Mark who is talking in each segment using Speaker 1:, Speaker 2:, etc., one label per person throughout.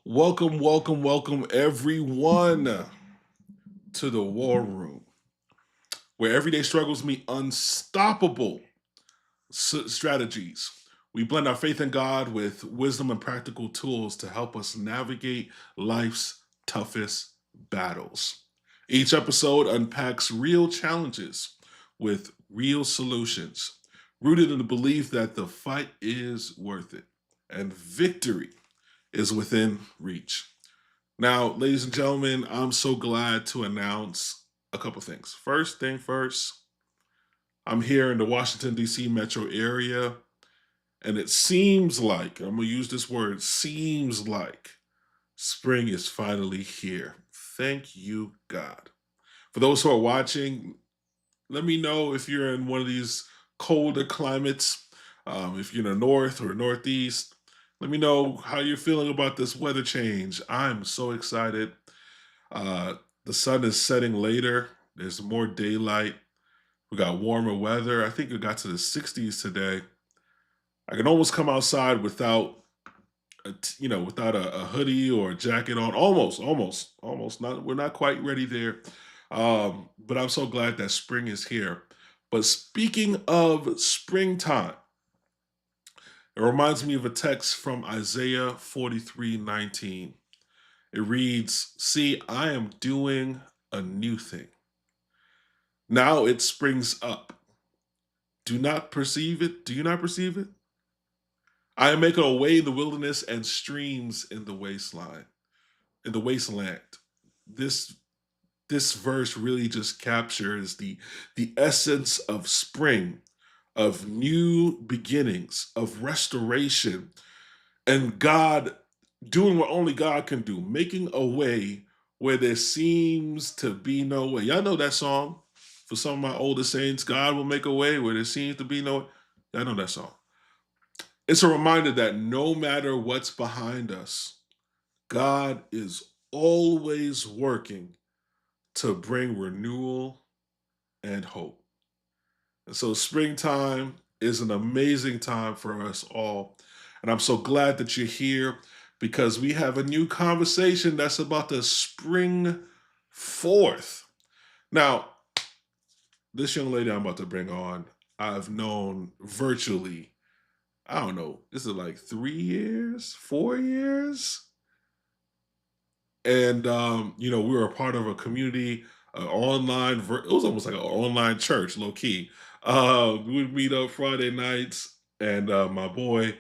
Speaker 1: Welcome, everyone to the War Room, where everyday struggles meet unstoppable strategies. We blend our faith in God with wisdom and practical tools to help us navigate life's toughest battles. Each episode unpacks real challenges with real solutions, rooted in the belief that the fight is worth it and victory is within reach. Now, ladies and gentlemen, I'm so glad to announce a couple things. First thing first, I'm here in the Washington, D.C. metro area, and it seems like, I'm going to use this word, seems like spring is finally here. Thank you, God. For those who are watching, let me know if you're in one of these colder climates, if you're in the north or northeast. Let me know how you're feeling about this weather change. I'm so excited. Uh, the sun is setting later. There's more daylight. We got warmer weather. I think it got to the 60s today. I can almost come outside without, without a hoodie or a jacket on. Almost. Not, we're not quite ready there. But I'm so glad that spring is here. But speaking of springtime, it reminds me of a text from Isaiah 43:19. It reads, "See, I am doing a new thing. Now it springs up. Do not perceive it. Do you not perceive it? I am making a way in the wilderness and streams in the wasteland." This this verse really just captures the essence of spring, of new beginnings, of restoration, and God doing what only God can do, making a way where there seems to be no way. Y'all know that song for some of my older saints, God will make a way where there seems to be no way. Y'all know that song. It's a reminder that no matter what's behind us, God is always working to bring renewal and hope. And so springtime is an amazing time for us all. And I'm so glad that you're here because we have a new conversation that's about to spring forth. Now, this young lady I'm about to bring on, I've known virtually, I don't know, this is like 3 years, 4 years. And, we were a part of a community, online, it was almost like an online church, low key. We would meet up Friday nights, and my boy,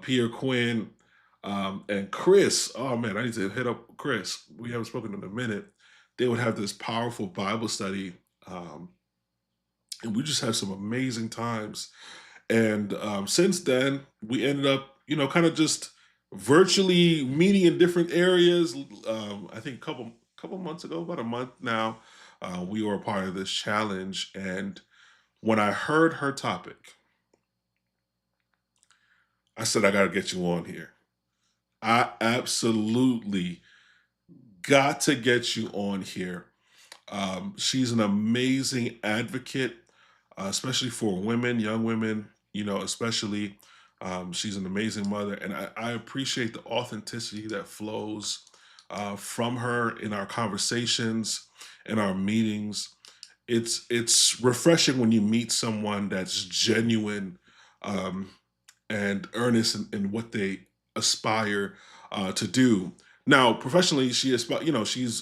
Speaker 1: Pierre Quinn, and Chris. Oh man, I need to hit up Chris. We haven't spoken in a minute. They would have this powerful Bible study, um, and we just had some amazing times. And since then, we ended up, kind of just virtually meeting in different areas. I think a couple months ago, about a month now, we were a part of this challenge. And when I heard her topic, I said, I got to get you on here. I absolutely got to get you on here. She's an amazing advocate, especially for women, young women, especially. She's an amazing mother, and I appreciate the authenticity that flows from her in our conversations, in our meetings. It's refreshing when you meet someone that's genuine, um, and earnest in what they aspire to do. Now, professionally, she's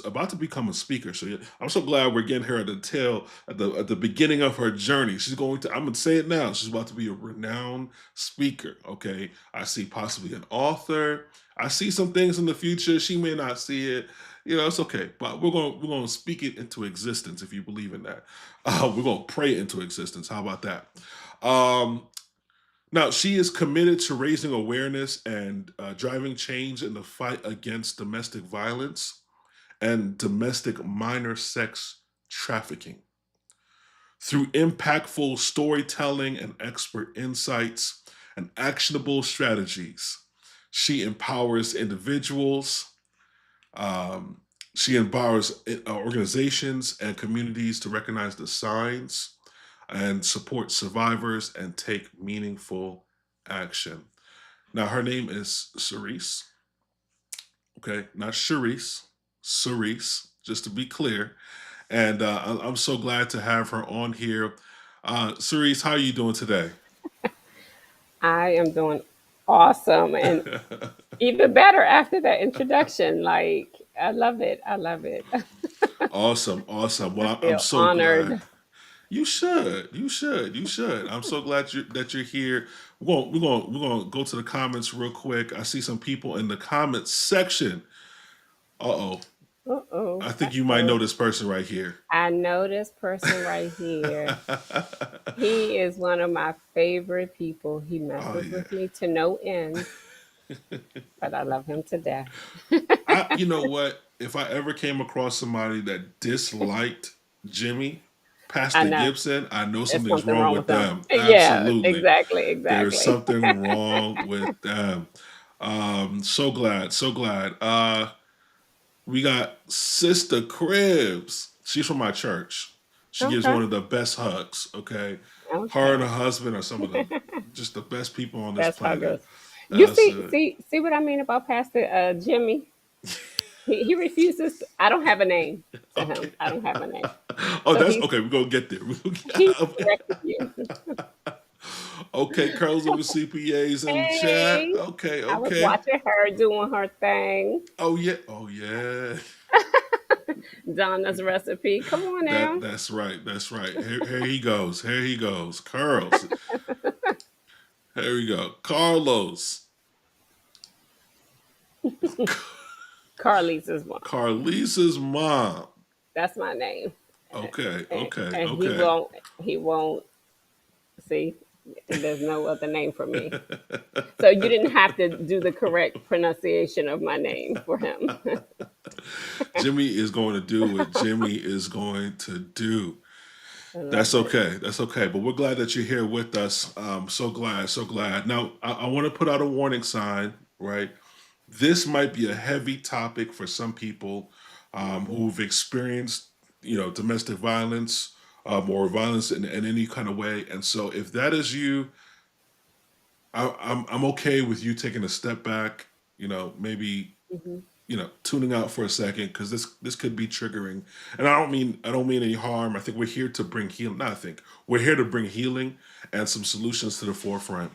Speaker 1: about to become a speaker. So yeah, I'm so glad we're getting her at the beginning of her journey. She's going to. I'm gonna say it now. She's about to be a renowned speaker. Okay, I see possibly an author. I see some things in the future. She may not see it. It's okay, but we're gonna speak it into existence if you believe in that. We're gonna pray it into existence. How about that? Um, Now, she is committed to raising awareness and driving change in the fight against domestic violence and domestic minor sex trafficking. Through impactful storytelling and expert insights and actionable strategies, she empowers individuals, um, she empowers organizations and communities to recognize the signs and support survivors and take meaningful action. Now, her name is Cerise. Okay, not Charisse, Cerise, just to be clear. And I'm so glad to have her on here. Cerise, how are you doing today?
Speaker 2: I am doing awesome and even better after that introduction. Like, I love it. I love it.
Speaker 1: Awesome, awesome.
Speaker 2: I
Speaker 1: Well, I'm
Speaker 2: feel
Speaker 1: so glad.
Speaker 2: honored.
Speaker 1: You should, you should, you should. I'm so glad that you're here. We're gonna go to the comments real quick. I see some people in the comments section. Uh oh,
Speaker 2: Uh-oh.
Speaker 1: I think you might know
Speaker 2: Uh-oh.
Speaker 1: this person right here.
Speaker 2: I know this person right here. He is one of my favorite people. He
Speaker 1: Oh
Speaker 2: messes
Speaker 1: yeah.
Speaker 2: with me to no end, but I love him to death.
Speaker 1: You know what? If I ever came across somebody that disliked Jimmy,
Speaker 2: I
Speaker 1: Pastor
Speaker 2: know.
Speaker 1: Gibson, I know
Speaker 2: There's
Speaker 1: something's
Speaker 2: something
Speaker 1: wrong
Speaker 2: wrong
Speaker 1: with
Speaker 2: with him.
Speaker 1: them.
Speaker 2: Yeah,
Speaker 1: Absolutely.
Speaker 2: exactly,
Speaker 1: There's
Speaker 2: exactly.
Speaker 1: something wrong with them. So glad, so glad. We got Sister Cribs. She's from my church. She gives
Speaker 2: Okay.
Speaker 1: one of the best hugs, okay? Her and her
Speaker 2: Okay.
Speaker 1: husband are some of the just the best people on this
Speaker 2: Best
Speaker 1: planet.
Speaker 2: huggers. You
Speaker 1: That's
Speaker 2: see,
Speaker 1: it.
Speaker 2: see what I mean about Pastor Jimmy? He refuses. I don't have a name to him.
Speaker 1: Okay.
Speaker 2: I don't have a name.
Speaker 1: Oh,
Speaker 2: So
Speaker 1: that's okay. We're gonna get there.
Speaker 2: he's corrected you.
Speaker 1: Okay, curls over CPAs in the chat.
Speaker 2: Hey,
Speaker 1: Okay,
Speaker 2: I was
Speaker 1: okay.
Speaker 2: watching her doing her thing.
Speaker 1: Oh yeah. Oh yeah.
Speaker 2: Donna's recipe. Come on now.
Speaker 1: That's right. That's right. Here he goes. Here he goes. Curls. Here we go. Carlos.
Speaker 2: Carlisa's mom.
Speaker 1: Carlisa's mom.
Speaker 2: That's my name.
Speaker 1: Okay.
Speaker 2: And,
Speaker 1: Okay.
Speaker 2: and he
Speaker 1: Okay.
Speaker 2: won't. He won't see. There's no other name for me. So you didn't have to do the correct pronunciation of my name for him.
Speaker 1: Jimmy is going to do what Jimmy is going to do.
Speaker 2: I
Speaker 1: That's
Speaker 2: love it.
Speaker 1: okay. That's okay. But we're glad that you're here with us. So glad. So glad. Now, I want to put out a warning sign, right? This might be a heavy topic for some people
Speaker 2: Hmm.
Speaker 1: who've experienced, domestic violence or violence in any kind of way. And so, if that is you, I'm okay with you taking a step back. Maybe
Speaker 2: Hmm.
Speaker 1: tuning out for a second because this could be triggering. And I don't mean any harm. I think we're here to bring healing. Not I think we're here to bring healing and some solutions to the forefront.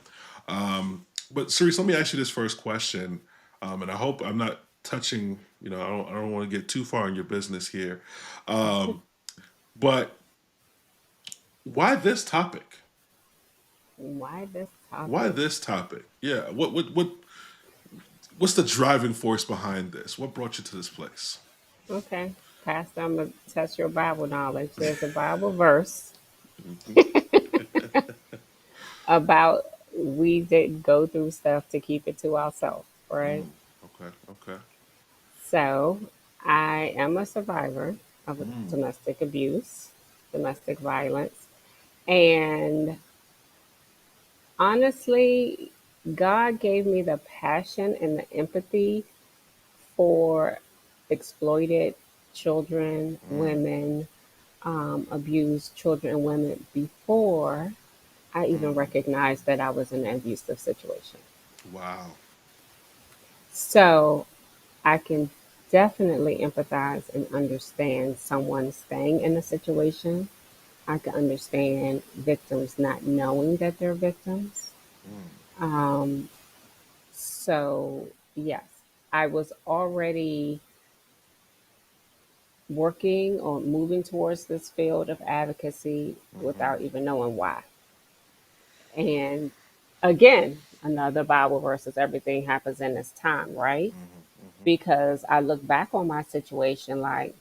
Speaker 1: But seriously, let me ask you this first question, and I hope I'm not touching. I don't want to get too far in your business here. Um, but why this topic?
Speaker 2: Why this
Speaker 1: Why
Speaker 2: topic?
Speaker 1: this topic? Yeah. What's the driving force behind this? What brought you to this place?
Speaker 2: Okay, Pastor, I'm gonna test your Bible knowledge. There's a Bible verse
Speaker 1: Hmm.
Speaker 2: about we did go through stuff to keep it to ourselves, right?
Speaker 1: Okay. Okay.
Speaker 2: So I am a survivor of
Speaker 1: Mm,
Speaker 2: domestic abuse, domestic violence, and honestly, God gave me the passion and the empathy for exploited children,
Speaker 1: mm,
Speaker 2: women, abused children and women before I even
Speaker 1: mm.
Speaker 2: recognized that I was in an abusive situation.
Speaker 1: Wow.
Speaker 2: So I can definitely empathize and understand someone staying in a situation. I can understand victims not knowing that they're victims.
Speaker 1: Mm,
Speaker 2: Um, so, yes, I was already working or moving towards this field of advocacy
Speaker 1: mm-hmm,
Speaker 2: without even knowing why. And again, another Bible verse is everything happens in its time, right?
Speaker 1: mm-hmm, mm-hmm.
Speaker 2: Because I look back on my situation like,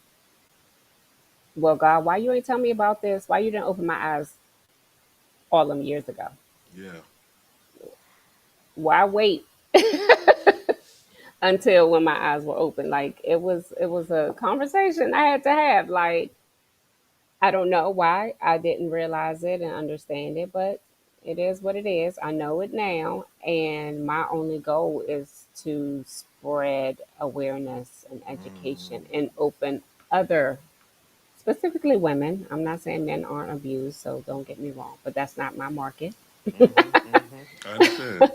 Speaker 2: well, God, why you ain't tell me about this? Why you didn't open my eyes all them years ago?
Speaker 1: Yeah.
Speaker 2: Why wait until when my eyes were open? Like it was a conversation I had to have. Like I don't know why I didn't realize it and understand it, but it is what it is. I know it now, and my only goal is to spread awareness and education
Speaker 1: Mm,
Speaker 2: and open other, specifically women. I'm not saying men aren't abused, so don't get me wrong, but that's not my market.
Speaker 1: mm-hmm, mm-hmm. I understand.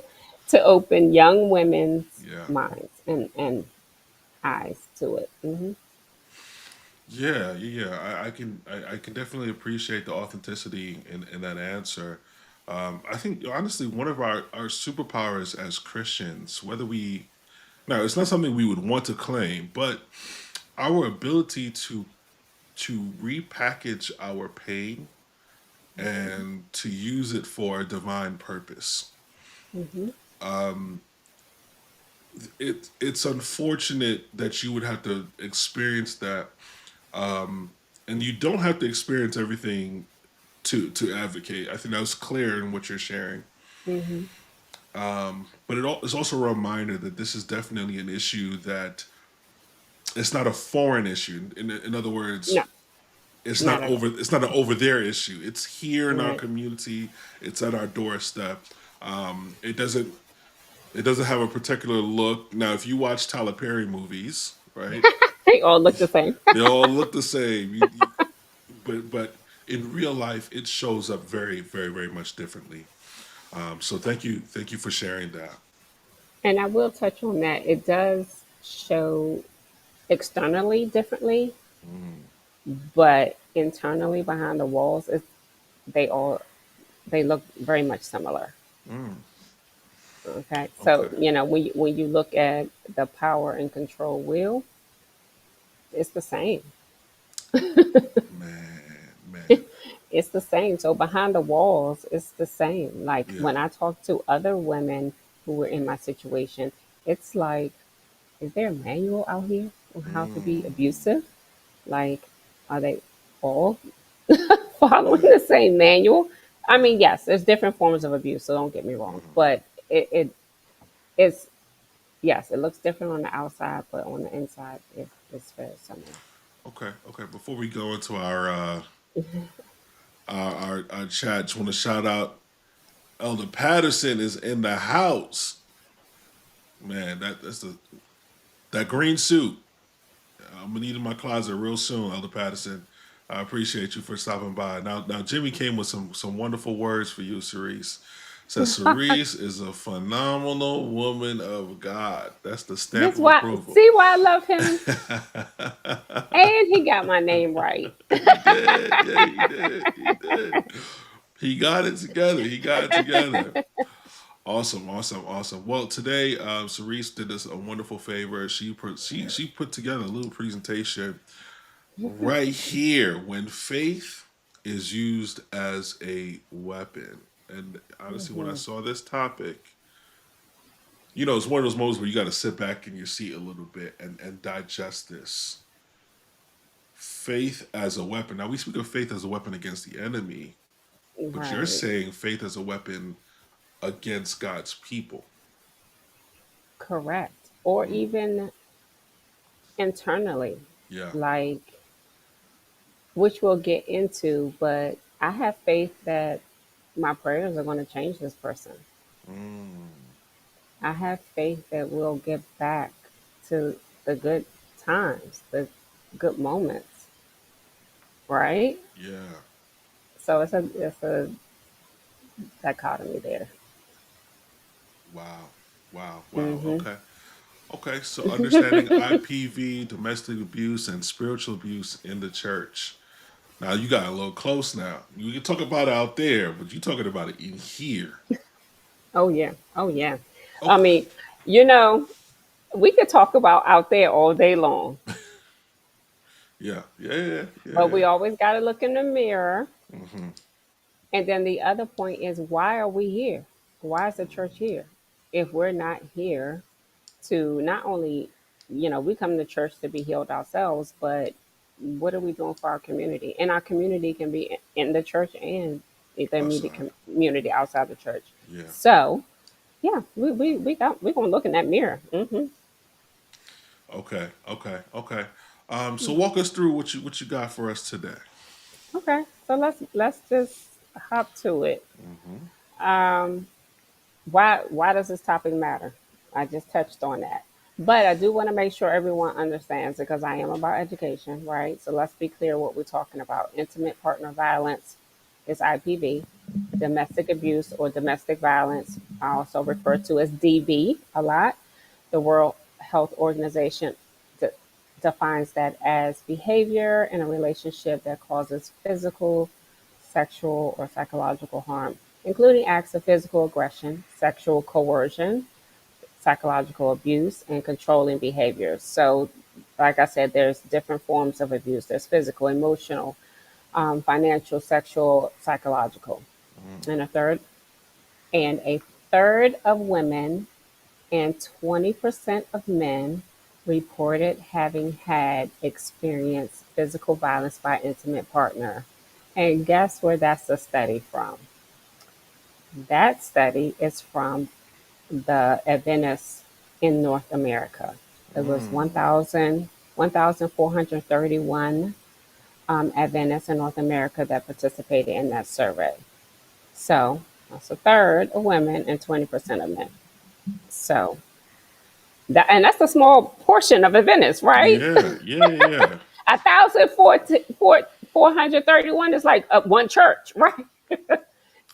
Speaker 2: To open young women's
Speaker 1: Yeah.
Speaker 2: minds and eyes to it.
Speaker 1: Yeah, yeah, I can definitely appreciate the authenticity in that answer. I think honestly, one of our superpowers as Christians, whether we now it's not something we would want to claim, but our ability to repackage our pain and to use it for a divine purpose.
Speaker 2: Hmm.
Speaker 1: It's unfortunate that you would have to experience that, and you don't have to experience everything to advocate. I think that was clear in what you're sharing.
Speaker 2: Hmm.
Speaker 1: But it's also a reminder that this is definitely an issue that it's not a foreign issue. In other words,
Speaker 2: No, not at all.
Speaker 1: it's not an over there issue. It's here in our
Speaker 2: Right.
Speaker 1: community. It's at our doorstep. It doesn't have a particular look. Now, if you watch Tyler Perry movies, right,
Speaker 2: They all look the same.
Speaker 1: they all look the same. But in real life, it shows up very, very, very much differently. So thank you for sharing that.
Speaker 2: And I will touch on that. It does show externally differently,
Speaker 1: Mm,
Speaker 2: but internally behind the walls, they all they look very much similar.
Speaker 1: mm,
Speaker 2: Okay, so
Speaker 1: okay,
Speaker 2: when you look at the power and control wheel, it's the same.
Speaker 1: man,
Speaker 2: It's the same. So behind the walls, it's the same. Like
Speaker 1: yeah,
Speaker 2: when I talk to other women who were in my situation, it's like, is there a manual out here on how to be
Speaker 1: mm,
Speaker 2: abusive? Like, are they all following
Speaker 1: yeah,
Speaker 2: the same manual? I
Speaker 1: yeah,
Speaker 2: mean, yes, there's different forms of abuse, so don't get me wrong.
Speaker 1: mhm.
Speaker 2: But it's yes, it looks different on the outside, but on the inside, it's very similar.
Speaker 1: Okay, okay. Before we go into our chat, just want to shout out Elder Patterson is in the house. Man, that's the that green suit. I'm gonna need in my closet real soon, Elder Patterson. I appreciate you for stopping by. Now Jimmy came with some wonderful words for you, Cerise. Says Cerise is a phenomenal woman of God. That's the stamp
Speaker 2: This
Speaker 1: of
Speaker 2: why
Speaker 1: approval.
Speaker 2: see why I love him, and he got my name right.
Speaker 1: He did. Yeah, he did. He did. He got it together. He got it together. Awesome, awesome, awesome. Well, today, Cerise did us a wonderful favor. She put together a little presentation right here when faith is used as a weapon. And honestly, when I
Speaker 2: Hmm.
Speaker 1: saw this topic, it's one of those moments where you got to sit back in your seat a little bit and digest this. Faith as a weapon. Now, we speak of faith as a weapon against the enemy, but you're
Speaker 2: Right,
Speaker 1: saying faith as a weapon against God's people.
Speaker 2: correct. Or
Speaker 1: Mm,
Speaker 2: even internally,
Speaker 1: yeah.
Speaker 2: like which we'll get into, but I have faith that my prayers are going to change this person.
Speaker 1: Mm,
Speaker 2: I have faith that we'll get back to the good times, the good moments, right?
Speaker 1: yeah.
Speaker 2: So it's a dichotomy there.
Speaker 1: Wow. Wow. Wow.
Speaker 2: Hmm.
Speaker 1: Okay. Okay. So understanding IPV, domestic abuse, and spiritual abuse in the church. Now you got a little close now. You can talk about it out there, but you're talking about it in here.
Speaker 2: Oh yeah, oh yeah. I
Speaker 1: Okay.
Speaker 2: mean, you know, we could talk about out there all day long,
Speaker 1: Yeah. Yeah. Yeah. Yeah.
Speaker 2: but
Speaker 1: Yeah.
Speaker 2: we always got to look in the mirror.
Speaker 1: Mm-hmm.
Speaker 2: And then the other point is, why are we here? Why is the church here? If we're not here to not only, we come to church to be healed ourselves, but what are we doing for our community? And our community can be in the church and the immediate
Speaker 1: Outside.
Speaker 2: community outside the church.
Speaker 1: Yeah.
Speaker 2: So, yeah, we're going to look in that mirror.
Speaker 1: Okay. Okay. Okay. So walk us through what you got for us today.
Speaker 2: Okay, so let's just hop to it.
Speaker 1: Mm-hmm.
Speaker 2: Um, why does this topic matter? I just touched on that. But I do want to make sure everyone understands because I am about education, right? So let's be clear what we're talking about. Intimate partner violence is IPV. Domestic abuse or domestic violence, I also refer to as DV a lot. The World Health Organization defines that as behavior in a relationship that causes physical, sexual, or psychological harm, including acts of physical aggression, sexual coercion, psychological abuse, and controlling behaviors. So, like I said, there's different forms of abuse. There's physical, emotional, financial, sexual, psychological,
Speaker 1: Mm.
Speaker 2: and a third of women and 20% of men reported having had experienced physical violence by intimate partner. And guess where that's a study from? That study is from the Adventists in North America. It was
Speaker 1: Mm.
Speaker 2: 1,431 Adventists in North America that participated in that survey. So that's a third of women and 20% of men. So and that's a small portion of Adventists, right?
Speaker 1: Yeah, yeah, yeah.
Speaker 2: 1,431 is like one church, right?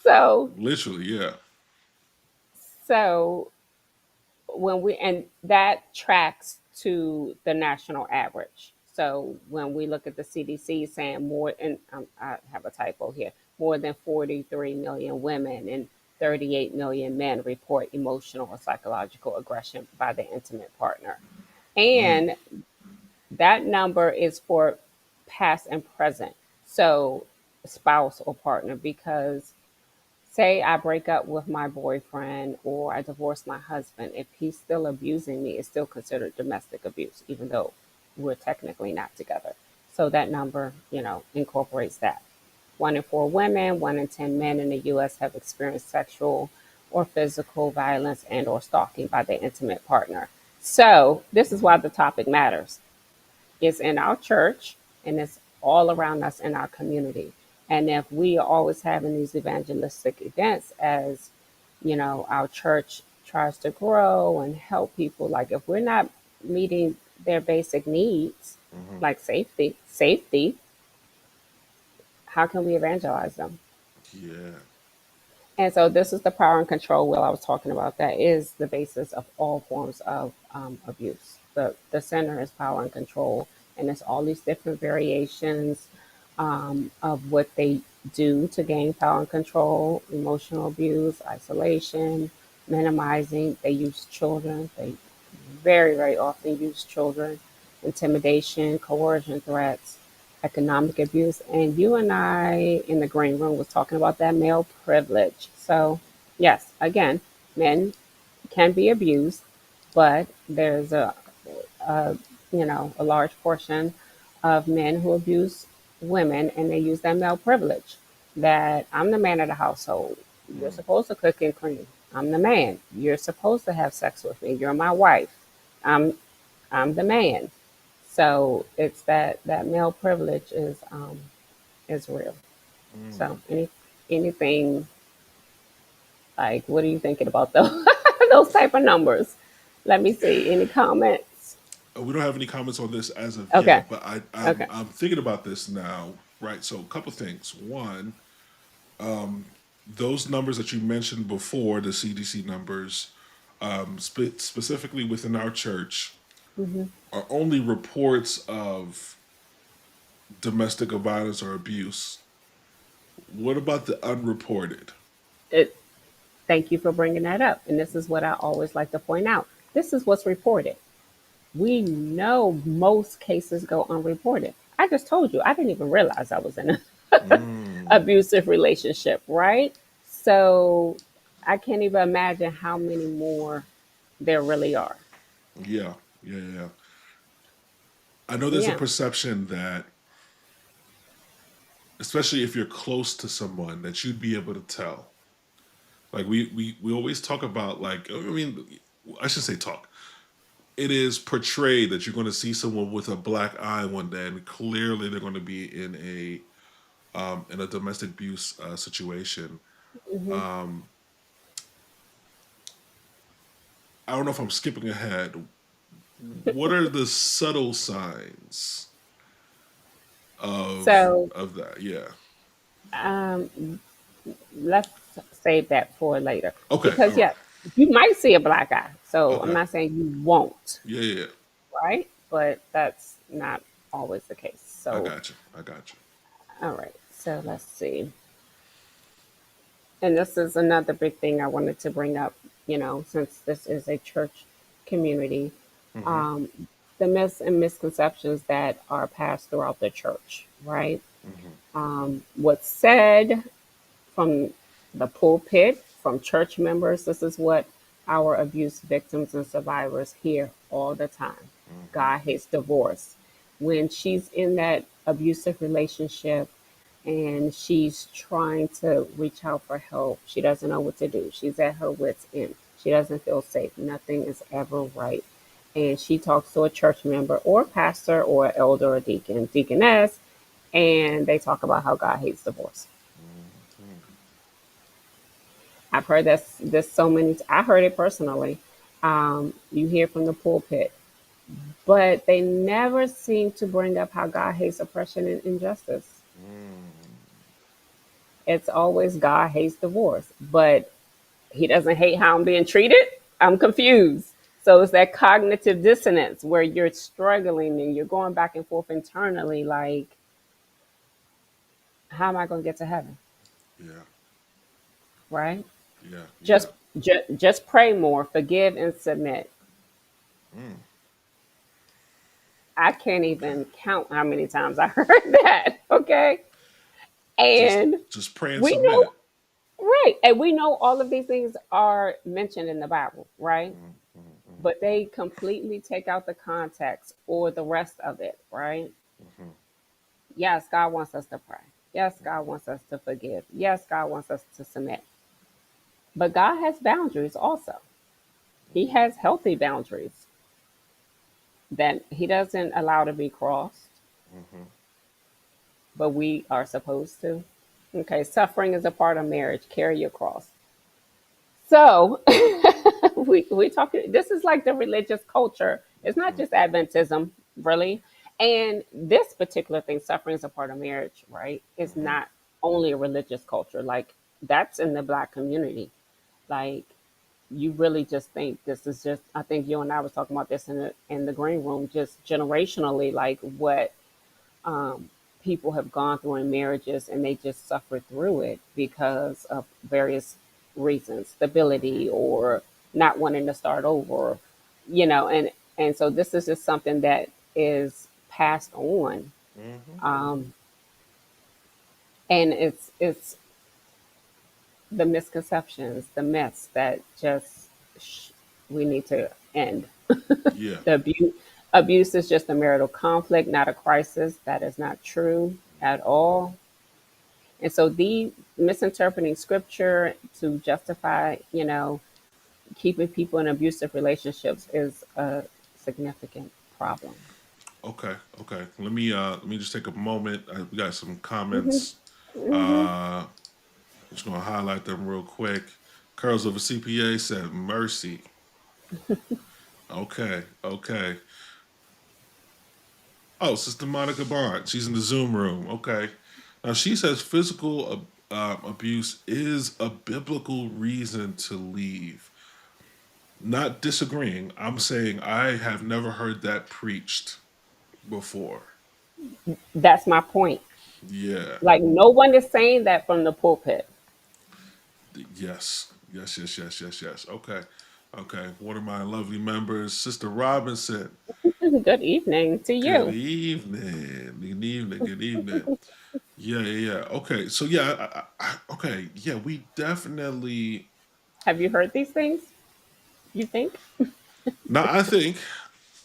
Speaker 2: So,
Speaker 1: Literally, yeah.
Speaker 2: so when we and that tracks to the national average. So when we look at the CDC saying more, and I have a typo here, more than 43 million women and 38 million men report emotional or psychological aggression by their intimate partner.
Speaker 1: Mm.
Speaker 2: And that number is for past and present. So spouse or partner, because say I break up with my boyfriend or I divorce my husband, if he's still abusing me, it's still considered domestic abuse, even though we're technically not together. So that number, incorporates that. 1 in 4 women, 1 in 10 men in the U.S. have experienced sexual or physical violence and or stalking by their intimate partner. So this is why
Speaker 1: Mm.
Speaker 2: the topic matters. It's in our church and it's all around us in our community. And if we are always having these evangelistic events as, our church tries to grow and help people, like if we're not meeting their basic needs,
Speaker 1: Hmm.
Speaker 2: like safety, how can we evangelize them?
Speaker 1: Yeah.
Speaker 2: And so this is the power and control wheel I was talking about. That is the basis of all forms of abuse. The center is power and control, and it's all these different variations of what they do to gain power and control: emotional abuse, isolation, minimizing. They use children. They very, very often use children, intimidation, coercion, threats, economic abuse. And you and I in the green room was talking about that male privilege. So, yes, again, men can be abused, but there's a a large portion of men who abuse women, and they use that male privilege. That I'm the man of the household. You're
Speaker 1: Mm.
Speaker 2: supposed to cook and clean. I'm the man. You're supposed to have sex with me. You're my wife. I'm I'm the man. So it's that male privilege is real. So
Speaker 1: Mm.
Speaker 2: anything, like, what are you thinking about those those type of numbers? Let me see. Any comments?
Speaker 1: We don't have any comments on this as of
Speaker 2: Okay.
Speaker 1: yet, but I'm
Speaker 2: Okay.
Speaker 1: I'm thinking about this now, right? So a couple things. One, those numbers that you mentioned before, the CDC numbers, specifically within our church,
Speaker 2: Hmm.
Speaker 1: are only reports of domestic violence or abuse. What about the unreported?
Speaker 2: It. Thank you for bringing that up. And this is what I always like to point out. This is what's reported. We know most cases go unreported. I just told you I didn't even realize I was in an
Speaker 1: Mm.
Speaker 2: abusive relationship, right? So I can't even imagine how many more there really are.
Speaker 1: Yeah, yeah, yeah. I know there's a
Speaker 2: Yeah.
Speaker 1: perception that, especially if you're close to someone, that you'd be able to tell. Like we always talk about, like, I mean, I should say talk. It is portrayed that you're going to see someone with a black eye one day, and clearly they're going to be in a domestic abuse situation.
Speaker 2: Hmm.
Speaker 1: Um, I don't know if I'm skipping ahead. What are the subtle signs
Speaker 2: So
Speaker 1: of that? Yeah.
Speaker 2: um, let's save that for later.
Speaker 1: Okay. All
Speaker 2: Because,
Speaker 1: right.
Speaker 2: yeah, you might see a black eye. So I'm
Speaker 1: Okay.
Speaker 2: not saying you won't,
Speaker 1: Yeah. Yeah.
Speaker 2: right? But not always the case.
Speaker 1: I
Speaker 2: So,
Speaker 1: got you. I got you.
Speaker 2: all right. So let's see. And this is another big thing I wanted to bring up, since this is a church community,
Speaker 1: Mm-hmm.
Speaker 2: um, the myths and misconceptions that are passed throughout the church, right?
Speaker 1: Mm-hmm.
Speaker 2: What's said from the pulpit, from church members, this is what our abuse victims and survivors hear all the time.
Speaker 1: Mm-hmm.
Speaker 2: God hates divorce. When she's in that abusive relationship, and she's trying to reach out for help. She doesn't know what to do. She's at her wits' end. She doesn't feel safe. Nothing is ever right. And she talks to a church member or pastor or elder or deacon, deaconess, and they talk about how God hates divorce.
Speaker 1: Mm-hmm.
Speaker 2: I've heard this so many. I heard it personally. You hear from the pulpit, but they never seem to bring up how God hates oppression and injustice. It's always God hates divorce, but he doesn't hate how I'm being treated. I'm confused. So it's that cognitive dissonance where you're struggling and you're going back and forth internally, like, how am I going to get to heaven?
Speaker 1: Yeah.
Speaker 2: Right?
Speaker 1: Yeah. Yeah.
Speaker 2: Just pray more, forgive and submit.
Speaker 1: Mm.
Speaker 2: I can't
Speaker 1: Okay.
Speaker 2: even count how many times I heard that. Okay.
Speaker 1: Just
Speaker 2: And
Speaker 1: just pray and
Speaker 2: we know,
Speaker 1: submit.
Speaker 2: right. And we know all of these things are mentioned in the Bible, right?
Speaker 1: Mm-hmm.
Speaker 2: But they completely take out the context or the rest of it, right?
Speaker 1: Mm-hmm.
Speaker 2: Yes, God wants us to pray. Yes, God wants us to forgive. Yes, God wants us to submit. But God has boundaries also. He has healthy boundaries that He doesn't allow to be crossed,
Speaker 1: Mm-hmm.
Speaker 2: but we are supposed to. Okay, suffering is a part of marriage. Carry your cross. So we talking. This is like the religious culture. It's not
Speaker 1: Mm-hmm.
Speaker 2: just Adventism, really. And this particular thing, suffering is a part of marriage, right? It's
Speaker 1: Mm-hmm.
Speaker 2: not only a religious culture. Like that's in the Black community. Like you really just think this is just. I think you and I was talking about this in the green room, just generationally, like what um, people have gone through in marriages and they just suffer through it because of various reasons, stability or not wanting to start over, and so this is just something that is passed on,
Speaker 1: Mm-hmm.
Speaker 2: um, and it's the misconceptions, the myths that just we need to end.
Speaker 1: Yeah.
Speaker 2: The abuse is just a marital conflict, not a crisis. That is not true at all. And so the misinterpreting scripture to justify, keeping people in abusive relationships is a significant problem.
Speaker 1: Okay. Okay. Let me just take a moment. We got some
Speaker 2: Hmm.
Speaker 1: comments.
Speaker 2: Hmm.
Speaker 1: I'm just gonna highlight them real quick. Curls of a CPA said mercy. Okay. Okay. Oh, Sister Monica Bond. She's in the Zoom room. Okay. Now she says physical abuse is a biblical reason to leave. Not disagreeing. I'm saying I have never heard that preached before.
Speaker 2: That's my point.
Speaker 1: Yeah.
Speaker 2: Like no one is saying that from the pulpit.
Speaker 1: Yes. Yes, yes, yes, yes, yes. Okay. Okay. One of my lovely members, Sister Robinson.
Speaker 2: Good evening to
Speaker 1: Good
Speaker 2: you.
Speaker 1: evening. Good evening. Good evening. Yeah, yeah, yeah. Okay. So, yeah, okay. Yeah, we definitely.
Speaker 2: Have you heard these things? You think?
Speaker 1: Now, I think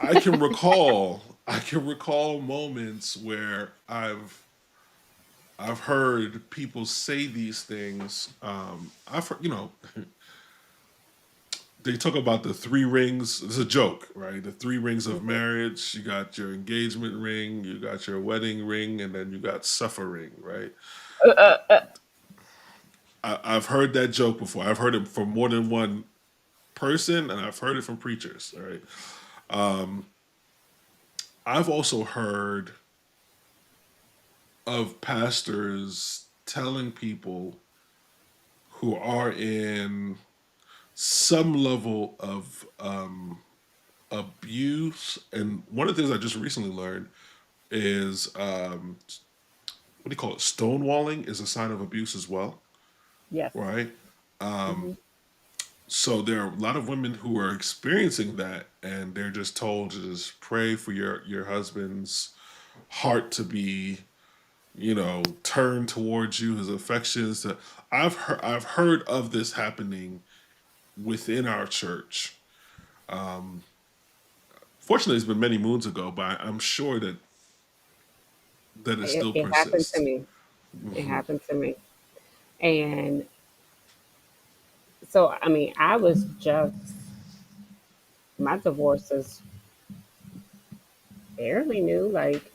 Speaker 1: I can recall moments where I've heard people say these things. I've heard, they talk about the three rings. It's a joke, right? The three rings of
Speaker 2: Mhm.
Speaker 1: marriage. You got your engagement ring, you got your wedding ring, and then you got suffering, right?
Speaker 2: Uh,
Speaker 1: I,
Speaker 2: uh, uh,
Speaker 1: I've heard that joke before. I've heard it from more than one person, and I've heard it from preachers. All right. Um, I've also heard of pastors telling people who are in some level of abuse, and one of the things I just recently learned is what do you call it? Stonewalling is a sign of abuse as well,
Speaker 2: Yes.
Speaker 1: right?
Speaker 2: Hmm.
Speaker 1: So there are a lot of women who are experiencing that, and they're just told to just pray for your husband's heart to be, turned towards you, his affections. I've heard of this happening within our church. Fortunately, it's been many moons ago, but I'm sure that it still
Speaker 2: It happened to
Speaker 1: persists.
Speaker 2: me. It happened to me. And so, I mean, I was just, my divorce is fairly new. Like,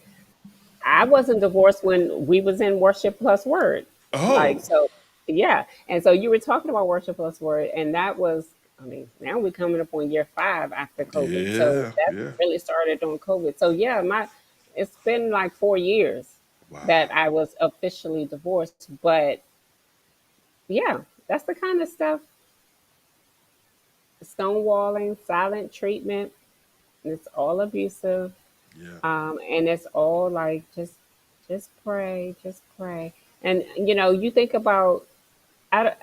Speaker 2: I wasn't divorced when we was in worship plus word. Like,
Speaker 1: Oh,
Speaker 2: so yeah. And so you were talking about worship plus word, and that was, I mean, now we're coming up on year 5 after COVID. So
Speaker 1: yeah,
Speaker 2: that
Speaker 1: yeah.
Speaker 2: really started on COVID. So yeah, it's been like 4 years that
Speaker 1: Wow.
Speaker 2: I was officially divorced. But yeah, that's the kind of stuff, stonewalling, silent treatment, it's all abusive.
Speaker 1: Yeah.
Speaker 2: And it's all like just pray, just pray. And you think about, I, don't-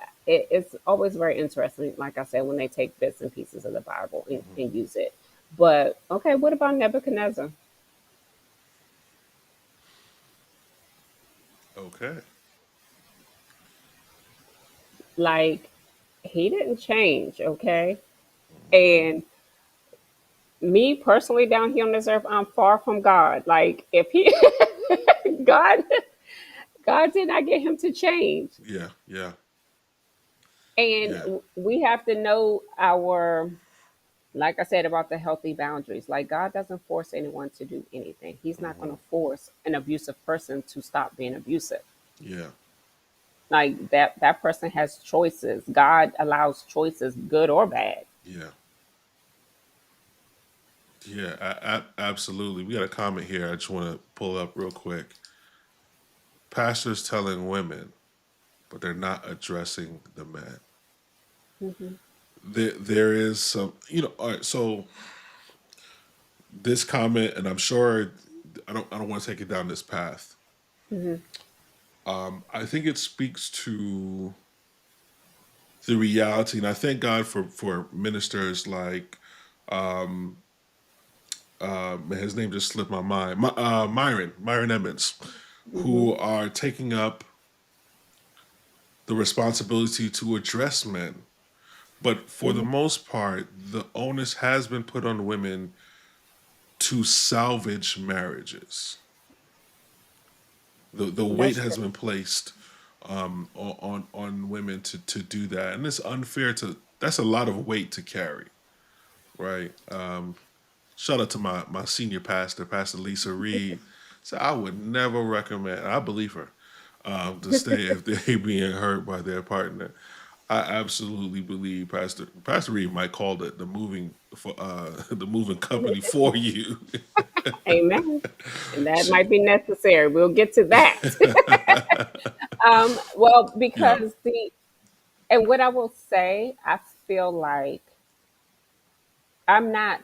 Speaker 2: it's always very interesting, like I said, when they take bits and pieces of the Bible
Speaker 1: Hmm.
Speaker 2: and use it. But okay, what about Nebuchadnezzar?
Speaker 1: Okay.
Speaker 2: Like, he didn't change, okay? And me personally, down here on this earth, I'm far from God. Like, if he God God did not get him to change.
Speaker 1: Yeah, yeah,
Speaker 2: And
Speaker 1: yeah.
Speaker 2: we have to know our, like I said about the healthy boundaries. Like, God doesn't force anyone to do anything. He's not going
Speaker 1: Hmm.
Speaker 2: to force an abusive person to stop being abusive.
Speaker 1: Yeah,
Speaker 2: Like, that person has choices. God allows choices, good or bad.
Speaker 1: yeah, yeah. Absolutely. We got a comment here. I just want to pull up real quick. Pastors telling women, but they're not addressing the men.
Speaker 2: Hmm.
Speaker 1: There is some, All right. So this comment, and I'm sure I don't want to take it down this path.
Speaker 2: Hmm.
Speaker 1: I think it speaks to the reality, and I thank God for ministers like his name just slipped my mind, Myron Emmons,
Speaker 2: Hmm.
Speaker 1: who are taking up the responsibility to address men. But for the
Speaker 2: Hmm.
Speaker 1: most part, the onus has been put on women to salvage marriages. The weight
Speaker 2: That's
Speaker 1: has
Speaker 2: true.
Speaker 1: been placed on women to do that, and it's unfair to. That's a lot of weight to carry, right? Shout out to my senior pastor, Pastor Lisa Reed. So I would never recommend. I believe her to stay if they're being hurt by their partner. I absolutely believe Pastor Reed might call it the moving for the moving company for you.
Speaker 2: Amen. And that
Speaker 1: So,
Speaker 2: might be necessary. We'll get to that. Well,
Speaker 1: yeah,
Speaker 2: because and what I will say, I feel like I'm not,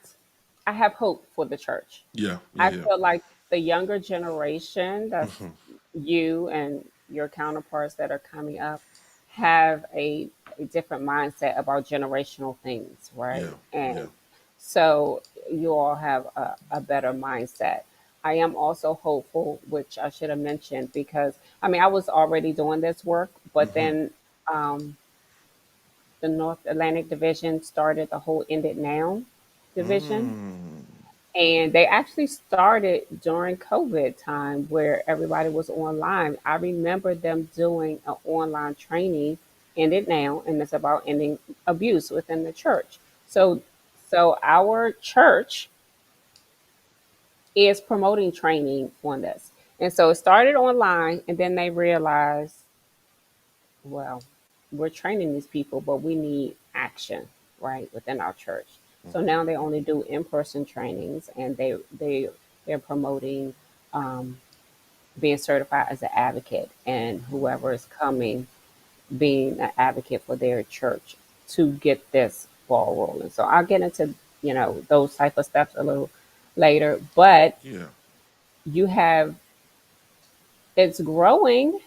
Speaker 2: I have hope for the church.
Speaker 1: yeah, yeah,
Speaker 2: I
Speaker 1: yeah.
Speaker 2: feel like the younger generation, that's
Speaker 1: Hmm.
Speaker 2: you and your counterparts that are coming up, have a different mindset about generational things,
Speaker 1: Yeah,
Speaker 2: right?
Speaker 1: yeah.
Speaker 2: And so you all have a better mindset. I am also hopeful, which I should have mentioned, because I mean, I was already doing this work, but
Speaker 1: Hmm.
Speaker 2: then um, the North Atlantic Division started the whole End It Now division.
Speaker 1: Mm.
Speaker 2: And they actually started during COVID time where everybody was online. I remember them doing an online training, End It Now, and it's about ending abuse within the church. So so our church is promoting training on this. And so it started online, and then they realized, well, we're training these people, but we need action, right, within our church. So
Speaker 1: Hmm.
Speaker 2: now they only do in-person trainings, and they're promoting um, being certified as an advocate, and whoever is coming being an advocate for their church to get this ball rolling. So I'll get into those type of steps a little later. But
Speaker 1: Yeah.
Speaker 2: you have it's growing,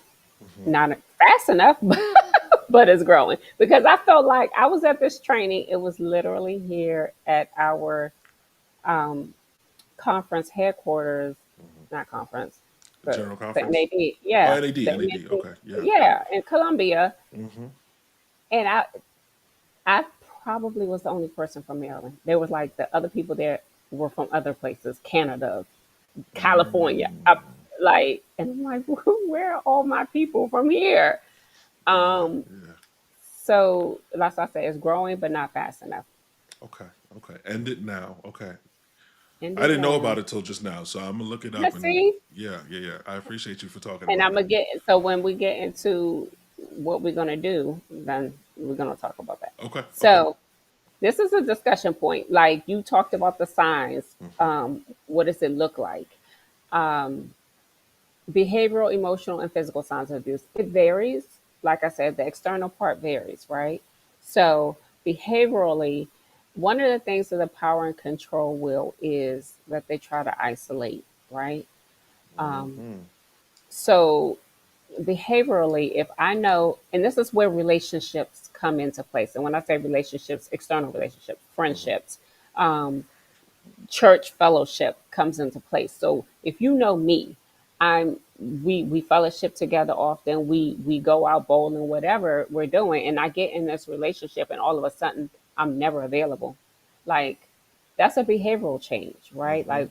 Speaker 1: Hmm.
Speaker 2: not fast enough, but it's growing because I felt like I was at this training. It was literally here at our um, conference headquarters,
Speaker 1: Hmm.
Speaker 2: not conference, but
Speaker 1: General
Speaker 2: the
Speaker 1: conference.
Speaker 2: NAD,
Speaker 1: Oh,
Speaker 2: yeah,
Speaker 1: NAD,
Speaker 2: the
Speaker 1: NAD.
Speaker 2: NAD,
Speaker 1: Okay. Yeah.
Speaker 2: yeah, in Columbia,
Speaker 1: Hmm.
Speaker 2: and I probably was the only person from Maryland. There was like the other people there were from other places, Canada, California, up
Speaker 1: Mm.
Speaker 2: like, and I'm like, where are all my people from here?
Speaker 1: Yeah.
Speaker 2: Um,
Speaker 1: Yeah.
Speaker 2: so like I said, it's growing, but not fast enough.
Speaker 1: Okay. Okay. End it now. Okay. I
Speaker 2: Ended
Speaker 1: didn't know
Speaker 2: now.
Speaker 1: about it till just now, so I'm gonna look it up
Speaker 2: Let's
Speaker 1: and
Speaker 2: see.
Speaker 1: yeah, yeah, yeah. I appreciate you for talking
Speaker 2: And I'm
Speaker 1: about it.
Speaker 2: gonna get so when we get into what we're gonna do, then we're gonna talk about that.
Speaker 1: Okay. Okay.
Speaker 2: So this is a discussion point. Like you talked about the signs.
Speaker 1: Hmm.
Speaker 2: What does it look like? Um, Behavioral, emotional, and physical signs of abuse. It varies. Like I said, the external part varies, right? So behaviorally, one of the things that the power and control will is that they try to isolate, right? Um,
Speaker 1: Hmm.
Speaker 2: so behaviorally, if I know, and this is where relationships come into place. And when I say relationships, external relationships,
Speaker 1: Hmm.
Speaker 2: friendships, um, church fellowship comes into place. So if you know me, I'm we fellowship together often. We go out bowling, whatever we're doing, and I get in this relationship, and all of a sudden I'm never available. Like that's a behavioral change, right?
Speaker 1: Hmm.
Speaker 2: Like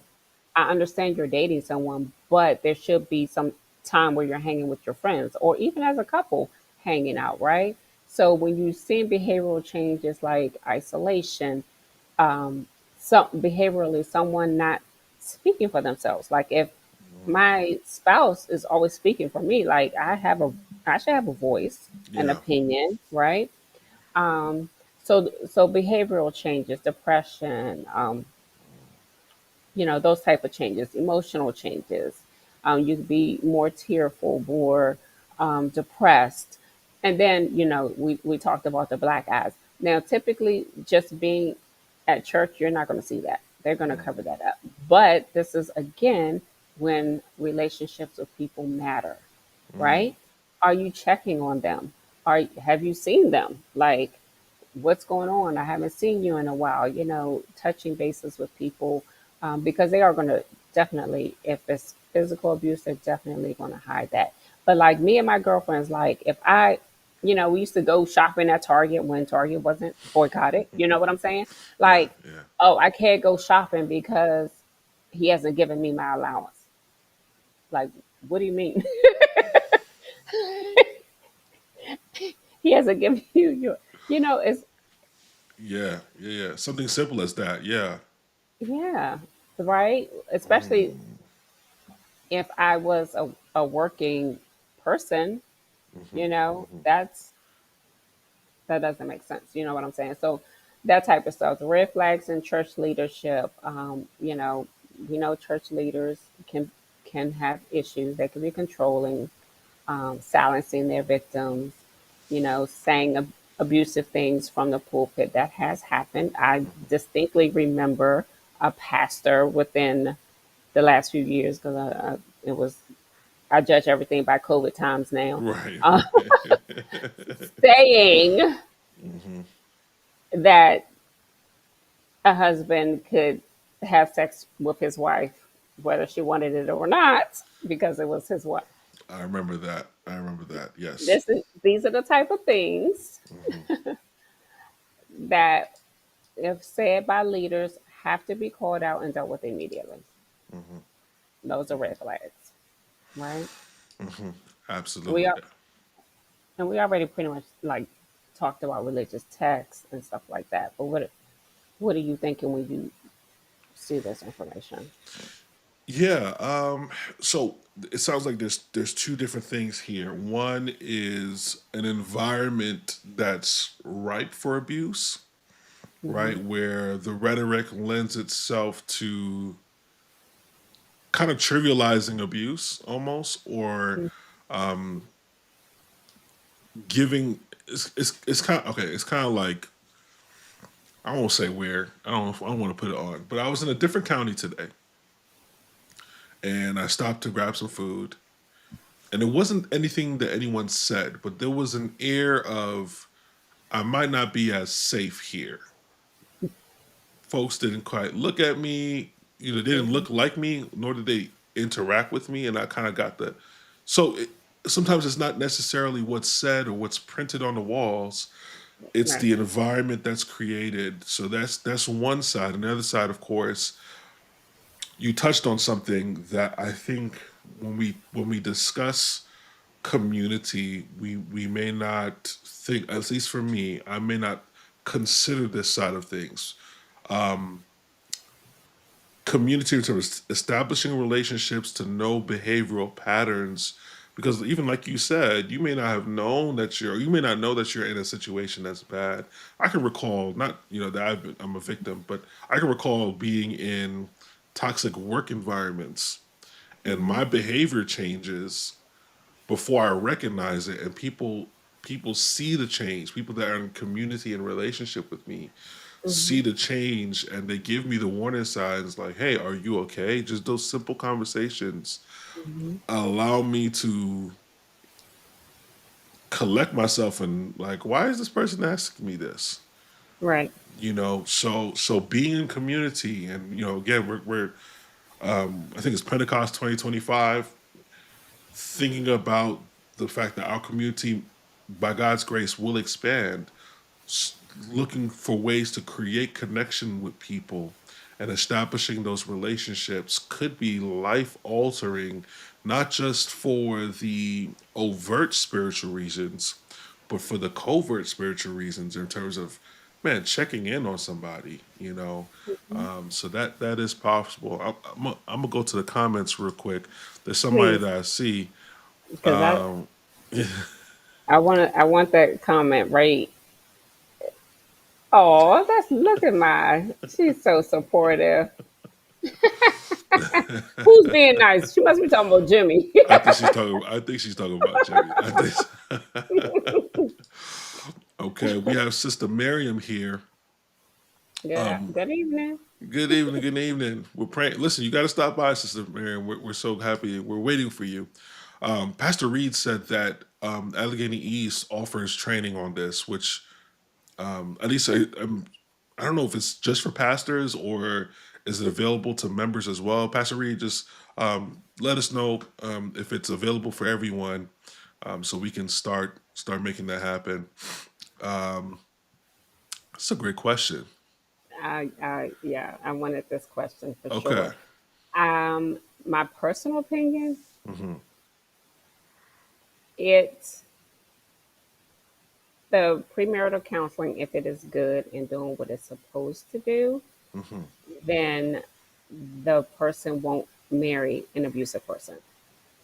Speaker 2: I understand you're dating someone, but there should be some time where you're hanging with your friends, or even as a couple hanging out, right? So when you see behavioral changes like isolation, um, some behaviorally someone not speaking for themselves. Like if my spouse is always speaking for me, like I should have a voice, an
Speaker 1: Yeah.
Speaker 2: opinion, right? Um, so behavioral changes, depression, those type of changes, emotional changes. You could be more tearful, more depressed. And then, we talked about the black eyes. Now, typically, just being at church, you're not going to see that. They're going to cover that up. But this is, again, when relationships with people matter,
Speaker 1: Mm.
Speaker 2: right? Are you checking on them? Have you seen them? Like, what's going on? I haven't seen you in a while, touching bases with people because they are going to definitely, if it's physical abuse, they're definitely going to hide that. But like me and my girlfriends, like if we used to go shopping at Target when Target wasn't boycotted, you know what I'm saying?
Speaker 1: Yeah.
Speaker 2: Like,
Speaker 1: Yeah.
Speaker 2: oh, I can't go shopping because he hasn't given me my allowance. Like, what do you mean? He hasn't given you it's,
Speaker 1: Yeah. Yeah. Yeah. Something simple as that. Yeah.
Speaker 2: yeah, right? Especially
Speaker 1: Mm.
Speaker 2: if I was a working person,
Speaker 1: Hmm. Hmm.
Speaker 2: that doesn't make sense. You know what I'm saying? So that type of stuff. Red flags in church leadership. We know church leaders can have issues. They can be controlling, silencing their victims. Saying abusive things from the pulpit. That has happened. I distinctly remember a pastor within the last few years because it was I judge everything by COVID times now.
Speaker 1: Right.
Speaker 2: Uh,
Speaker 1: Right.
Speaker 2: saying
Speaker 1: Hmm.
Speaker 2: that a husband could have sex with his wife, whether she wanted it or not, because it was his wife.
Speaker 1: I remember that. I remember that. Yes.
Speaker 2: These are the type of things
Speaker 1: Hmm.
Speaker 2: that, if said by leaders, have to be called out and dealt with immediately.
Speaker 1: Hmm.
Speaker 2: Those are red flags, right?
Speaker 1: Hmm.
Speaker 2: We
Speaker 1: Absolutely.
Speaker 2: are, and we already pretty much like talked about religious texts and stuff like that. But what are you thinking when you see this information?
Speaker 1: Yeah. So it sounds like there's two different things here. One is an environment that's ripe for abuse,
Speaker 2: Hmm.
Speaker 1: right? Where the rhetoric lends itself to kind of trivializing abuse almost, or giving it's kind of okay, it's kind of like I won't say where. I don't want to put it on, but I was in a different county today, and I stopped to grab some food, and it wasn't anything that anyone said, but there was an air of I might not be as safe here. Folks didn't quite look at me. You know, they didn't
Speaker 2: Hmm.
Speaker 1: look like me, nor did they interact with me, and I kind of got the. So it, sometimes it's not necessarily what's said or what's printed on the walls. It's
Speaker 2: Right.
Speaker 1: the environment that's created. So that's one side. And the other side, of course, you touched on something that I think when we discuss community, we may not think, at least for me, I may not consider this side of things. Community in terms of establishing relationships to know behavioral patterns, because even like you said, you may not have known that you may not know that you're in a situation that's bad. I can recall, not that I'm a victim, but I can recall being in toxic work environments, and
Speaker 2: Hmm.
Speaker 1: my behavior changes before I recognize it, and people see the change. People that are in community and relationship with me
Speaker 2: Hmm.
Speaker 1: see the change, and they give me the warning signs like, "Hey, are you okay?" Just those simple conversations
Speaker 2: Hmm.
Speaker 1: allow me to collect myself and like, why is this person asking me this?
Speaker 2: Right.
Speaker 1: So being in community, and again, we're I think it's Pentecost 2025, thinking about the fact that our community, by God's grace, will expand, looking for ways to create connection with people and establishing those relationships could be life altering, not just for the overt spiritual reasons, but for the covert spiritual reasons in terms of, man, checking in on somebody.
Speaker 2: Hmm.
Speaker 1: So that is possible. I'm gonna go to the comments real quick. There's somebody
Speaker 2: Please,
Speaker 1: that I see.
Speaker 2: because
Speaker 1: Um,
Speaker 2: I want that comment right. Oh, that's look at my. She's so supportive. Who's being nice? She must be talking about Jimmy.
Speaker 1: I think she's talking about Jimmy. I think. Okay, we have Sister Miriam here. Um,
Speaker 2: Good evening.
Speaker 1: Good evening. Good evening. We're praying. Listen, you got to stop by, Sister Miriam. We're so happy. We're waiting for you. Pastor Reed said that Allegheny East offers training on this, which at least I don't know if it's just for pastors or is it available to members as well. Pastor Reed, just let us know if it's available for everyone, so we can start making that happen. Um, that's a great question.
Speaker 2: Yeah, I wanted this question for
Speaker 1: Okay.
Speaker 2: sure. My personal opinion,
Speaker 1: Hmm.
Speaker 2: it's the premarital counseling. If it is good and doing what it's supposed to do,
Speaker 1: Hmm.
Speaker 2: then the person won't marry an abusive person.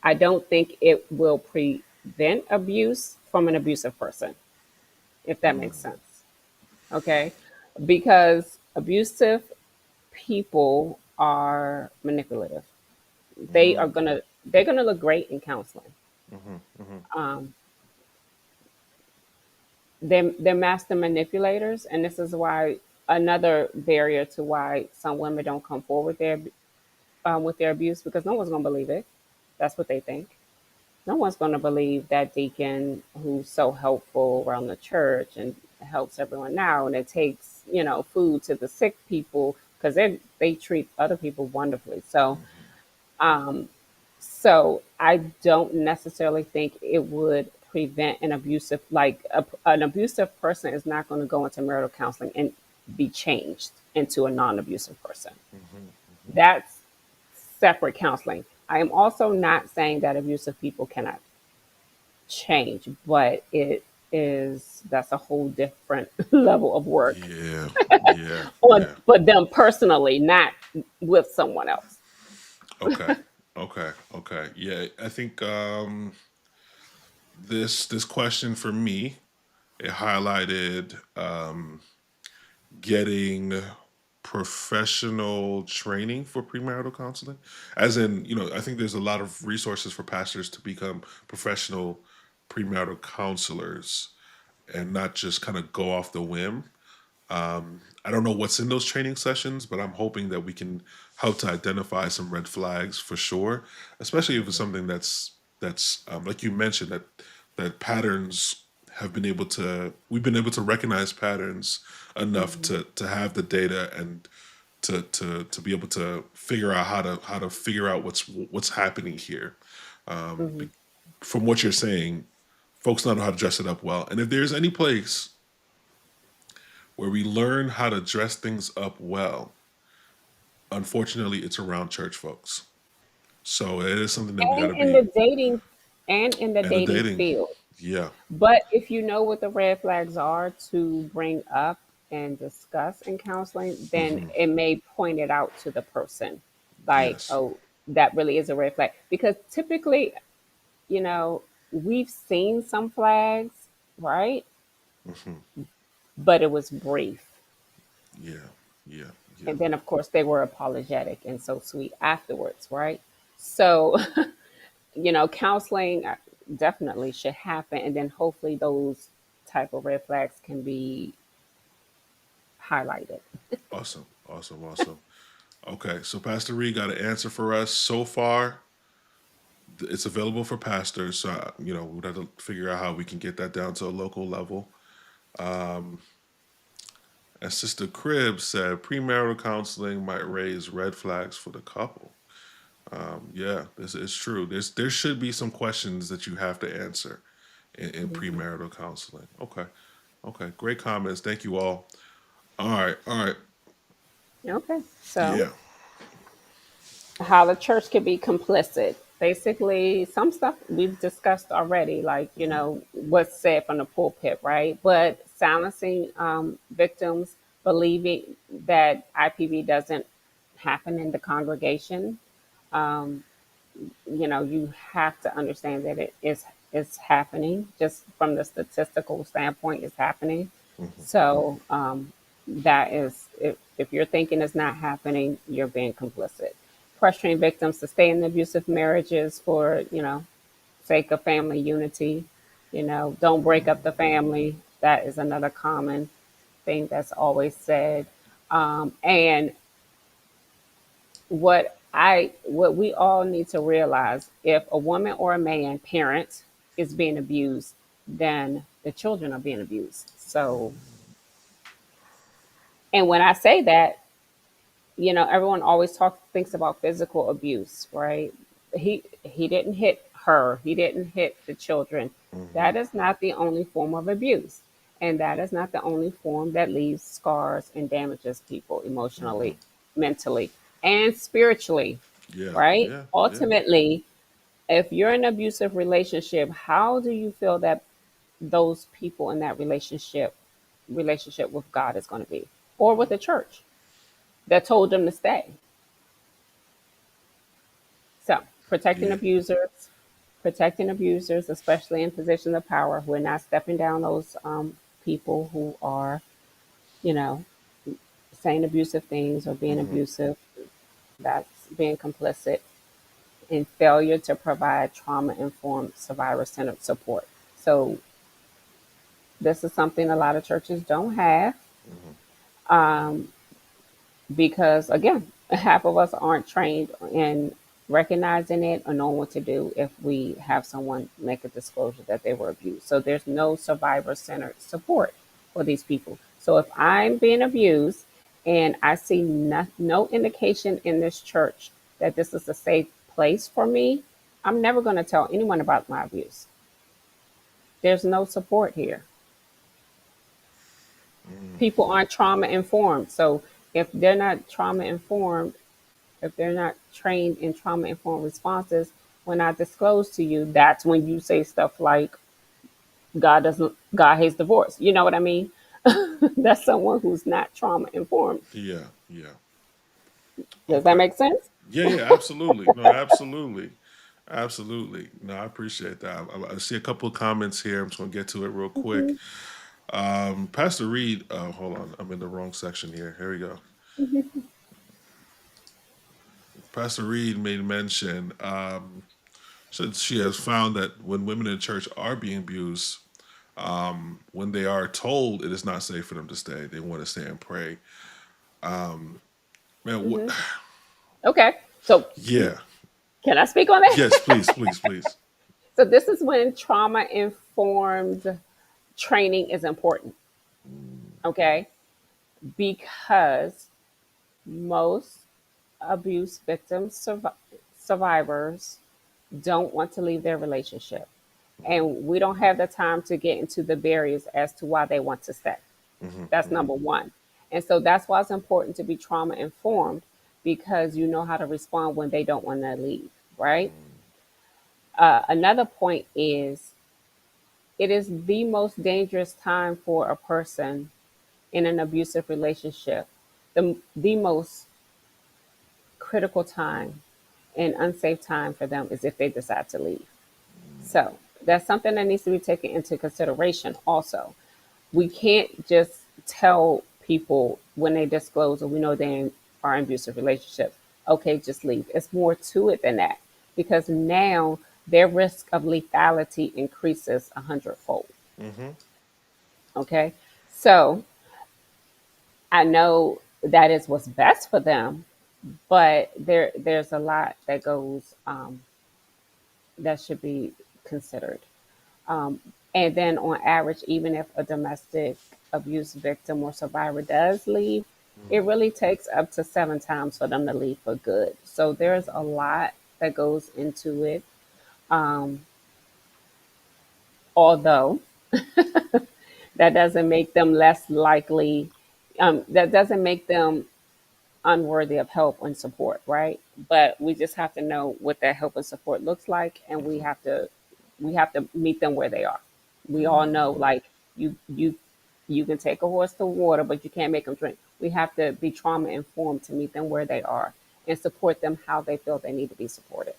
Speaker 2: I don't think it will prevent abuse from an abusive person, if that makes sense. Okay, because abusive people are manipulative. They're gonna look great in counseling.
Speaker 1: Hmm. Hmm.
Speaker 2: Um, they're master manipulators, and this is why another barrier to why some women don't come forward with their abuse, because no one's gonna believe it. That's what they think. No one's gonna believe that deacon who's so helpful around the church and helps everyone out, and it takes food to the sick people because they treat other people wonderfully. Um, So I don't necessarily think it would prevent an abusive, an abusive person is not going to go into marital counseling and be changed into a non-abusive person.
Speaker 1: Hmm. Hmm.
Speaker 2: That's separate counseling. I am also not saying that abusive people cannot change, but that's a whole different level of work
Speaker 1: Yeah. Yeah.
Speaker 2: on
Speaker 1: Yeah.
Speaker 2: for them personally, not with someone else.
Speaker 1: Okay. Okay. Okay. Yeah. I think this question for me, it highlighted getting professional training for premarital counseling. As in, I think there's a lot of resources for pastors to become professional premarital counselors and not just kind of go off the whim. I don't know what's in those training sessions, but I'm hoping that we can help to identify some red flags for sure, especially if it's
Speaker 2: Mhm.
Speaker 1: something that's like you mentioned, that patterns have been able to we've been able to recognize patterns enough
Speaker 2: Mhm.
Speaker 1: to have the data and to be able to figure out how to figure out what's happening here. Um,
Speaker 2: Mhm.
Speaker 1: be- from what you're saying, folks don't know how to dress it up well, and if there's any place where we learn how to dress things up well, unfortunately, it's around church folks. So it is something that we got
Speaker 2: And
Speaker 1: to
Speaker 2: in
Speaker 1: be
Speaker 2: the dating and in the
Speaker 1: at a
Speaker 2: dating
Speaker 1: dating.
Speaker 2: field.
Speaker 1: Yeah.
Speaker 2: But if you know what the red flags are to bring up and discuss in counseling, then
Speaker 1: Hmm.
Speaker 2: it may point it out to the person. Like,
Speaker 1: Yes.
Speaker 2: oh, that really is a red flag. Because typically, you know, we've seen some flags, right?
Speaker 1: Hmm.
Speaker 2: But it was brief.
Speaker 1: Yeah. Yeah. Yeah.
Speaker 2: And then, of course, they were apologetic and so sweet afterwards, right? So, counseling definitely should happen. And then hopefully those type of red flags can be highlighted.
Speaker 1: Awesome. Awesome. Awesome. Okay. So Pastor Reed got an answer for us so far. It's available for pastors. So we'd have to figure out how we can get that down to a local level. Um, as Sister Crib said, premarital counseling might raise red flags for the couple. Yeah, this is true. There should be some questions that you have to answer in
Speaker 2: Mhm.
Speaker 1: premarital counseling. Okay, okay, great comments. Thank you all. All right.
Speaker 2: Okay. So,
Speaker 1: Yeah.
Speaker 2: how the church could be complicit. Basically, some stuff we've discussed already, like, what's said from the pulpit, right? But silencing victims, believing that IPV doesn't happen in the congregation. Um, you have to understand that it's happening just from the statistical standpoint, it's happening.
Speaker 1: Hmm.
Speaker 2: So that is, if you're thinking it's not happening, you're being complicit. Pressuring victims to stay in abusive marriages for, sake of family unity. Don't break up the family. That is another common thing that's always said. And what we all need to realize, if a woman or a man parent is being abused, then the children are being abused. So, and when I say that, everyone always thinks about physical abuse, right? He didn't hit her, he didn't hit the children.
Speaker 1: Hmm.
Speaker 2: That is not the only form of abuse, and that is not the only form that leaves scars and damages people
Speaker 1: Hmm.
Speaker 2: emotionally, mentally, and spiritually,
Speaker 1: Yeah.
Speaker 2: right?
Speaker 1: Yeah. Yeah.
Speaker 2: Ultimately, if you're in an abusive relationship, how do you feel that those people in that relationship with God is going to be, or with the church that told them to stay? So,
Speaker 1: Yeah.
Speaker 2: protecting abusers, especially in positions of power, we're not stepping down those people who are, you know, saying abusive things or being
Speaker 1: Hmm.
Speaker 2: abusive. That's being complicit in failure to provide trauma informed survivor centered support. So, this is something a lot of churches don't have,
Speaker 1: Hmm.
Speaker 2: because again, half of us aren't trained in recognizing it or knowing what to do if we have someone make a disclosure that they were abused. So there's no survivor centered support for these people. So if I'm being abused and I see no indication in this church that this is a safe place for me, I'm never going to tell anyone about my abuse. There's no support here. People aren't trauma informed. So if they're not trauma informed, if they're not trained in trauma informed responses, when I disclose to you, that's when you say stuff like, God hates divorce. You know what I mean? That's someone who's not trauma informed.
Speaker 1: Yeah. Yeah.
Speaker 2: Does that
Speaker 1: Okay.
Speaker 2: make sense?
Speaker 1: Yeah. Yeah. Absolutely. No. Absolutely. Absolutely. No, I appreciate that. I see a couple of comments here. I'm just gonna get to it real quick.
Speaker 2: Mhm.
Speaker 1: Pastor Reed. Hold on. I'm in the wrong section here. Here we go. Pastor Reed made mention. Said she has found that when women in church are being abused, When they are told it is not safe for them to stay, they want to stay and pray. Man, what?
Speaker 2: Hmm. Okay. So
Speaker 1: Yeah.
Speaker 2: can I speak on that?
Speaker 1: Yes, please, please, please.
Speaker 2: So this is when trauma informed training is important. Okay. Because most abuse victims, survivors don't want to leave their relationship. And we don't have the time to get into the barriers as to why they want to stay. That's number one. And so that's why it's important to be trauma informed, because you know how to respond when they don't want to leave, right? Another point is it is the most dangerous time for a person in an abusive relationship, the most critical time and unsafe time for them is if they decide to leave. So that's something that needs to be taken into consideration also. We can't just tell people when they disclose or we know they are in abusive relationships, okay, just leave. It's more to it than that, because now their risk of lethality increases 100-fold.
Speaker 1: Mm-hmm.
Speaker 2: Okay. So I know that is what's best for them, but there's a lot that goes that should be considered. Um, and then on average, even if a domestic abuse victim or survivor does leave, it really takes up to 7 times for them to leave for good. So there's a lot that goes into it. Um, Although that doesn't make them less likely, that doesn't make them unworthy of help and support, right? But we just have to know what that help and support looks like, and we have to meet them where they are. We all know, like you can take a horse to water, but you can't make them drink. We have to be trauma informed to meet them where they are and support them how they feel they need to be supported.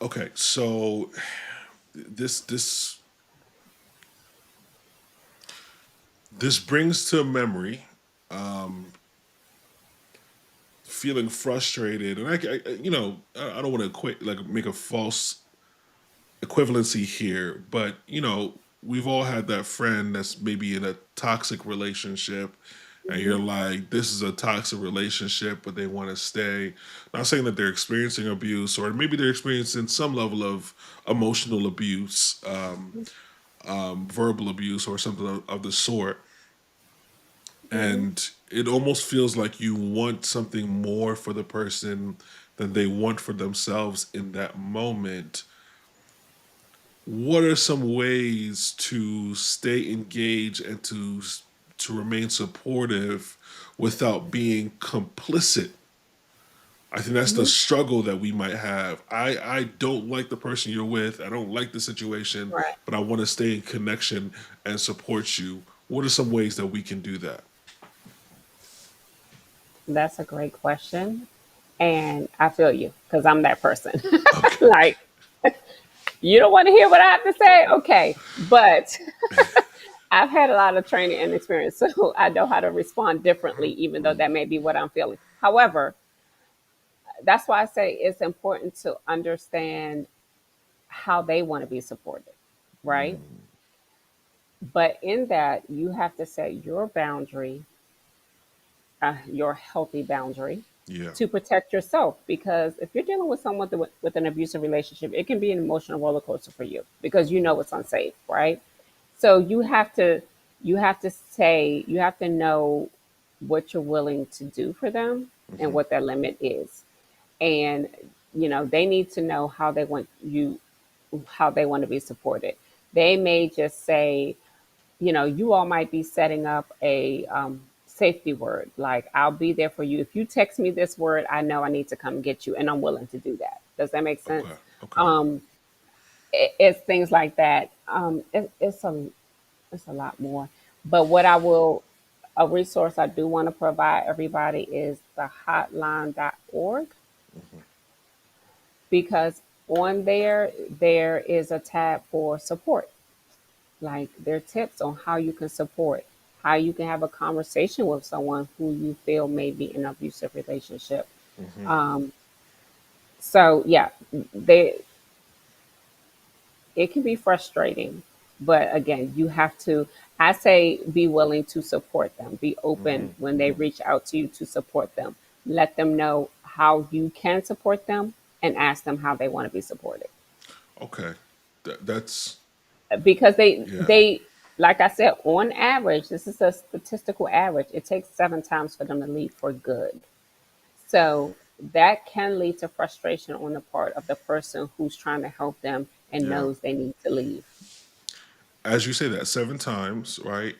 Speaker 1: Okay, so this this brings to memory feeling frustrated, and I don't want to equate like make a false equivalency here, but we've all had that friend that's maybe in a toxic relationship, and
Speaker 2: Hmm.
Speaker 1: you're like, this is a toxic relationship, but they want to stay. Not saying that they're experiencing abuse, or maybe they're experiencing some level of emotional abuse, verbal abuse, or something of the sort.
Speaker 2: Hmm.
Speaker 1: And it almost feels like you want something more for the person than they want for themselves in that moment. What are some ways to stay engaged and to remain supportive without being complicit? I think that's the
Speaker 2: Hmm.
Speaker 1: struggle that we might have. I don't like the person you're with. I don't like the situation,
Speaker 2: Right.
Speaker 1: but I want to stay in connection and support you. What are some ways that we can do that?
Speaker 2: That's a great question. And I feel you because I'm that person.
Speaker 1: Okay.
Speaker 2: Like, you don't want to hear what I have to say? Okay. But I've had a lot of training and experience, so I know how to respond differently, even though that may be what I'm feeling. However, that's why I say it's important to understand how they want to be supported, right? But in that, you have to set your boundary, your healthy boundary,
Speaker 1: Yeah.
Speaker 2: to protect yourself. Because if you're dealing with someone with an abusive relationship, it can be an emotional roller coaster for you because you know it's unsafe, right? So you have to know what you're willing to do for them and
Speaker 1: Hmm.
Speaker 2: what their limit is. And they need to know how they want to be supported. They may just say, you all might be setting up a safety word, like, I'll be there for you. If you text me this word, I know I need to come get you, and I'm willing to do that. Does that make sense?
Speaker 1: Okay. Okay.
Speaker 2: Um, it's things like that. It's a lot more. But a resource I do want to provide everybody is the hotline.org, because on there is a tab for support. Like, there are tips on how you can support, how you can have a conversation with someone who you feel may be in an abusive relationship.
Speaker 1: Hmm.
Speaker 2: Um, so yeah, they it can be frustrating, but again, you have to, I say, be willing to support them, be
Speaker 1: Hmm.
Speaker 2: open when they reach out to you to support them, let them know how you can support them, and ask them how they want to be supported.
Speaker 1: Okay, that's
Speaker 2: Because
Speaker 1: yeah,
Speaker 2: they like I said, on average, this is a statistical average, it takes 7 times for them to leave for good. So that can lead to frustration on the part of the person who's trying to help them and
Speaker 1: yeah.
Speaker 2: knows they need to leave.
Speaker 1: As you say that 7 times, right?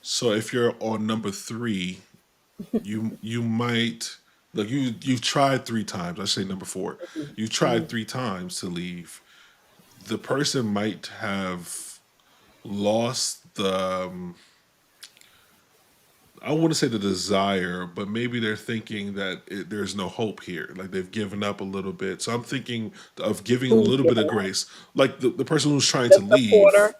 Speaker 1: So if you're on number three, you might like you've tried 3 times. I say number four. You tried
Speaker 2: Mhm.
Speaker 1: 3 times to leave. The person might have lost the I want to say the desire, but maybe they're thinking that there's no hope here. Like they've given up a little bit. So I'm thinking of giving a
Speaker 2: Who's
Speaker 1: little bit of
Speaker 2: giving up?
Speaker 1: grace. Like the person who's trying
Speaker 2: The
Speaker 1: to leave,
Speaker 2: supporter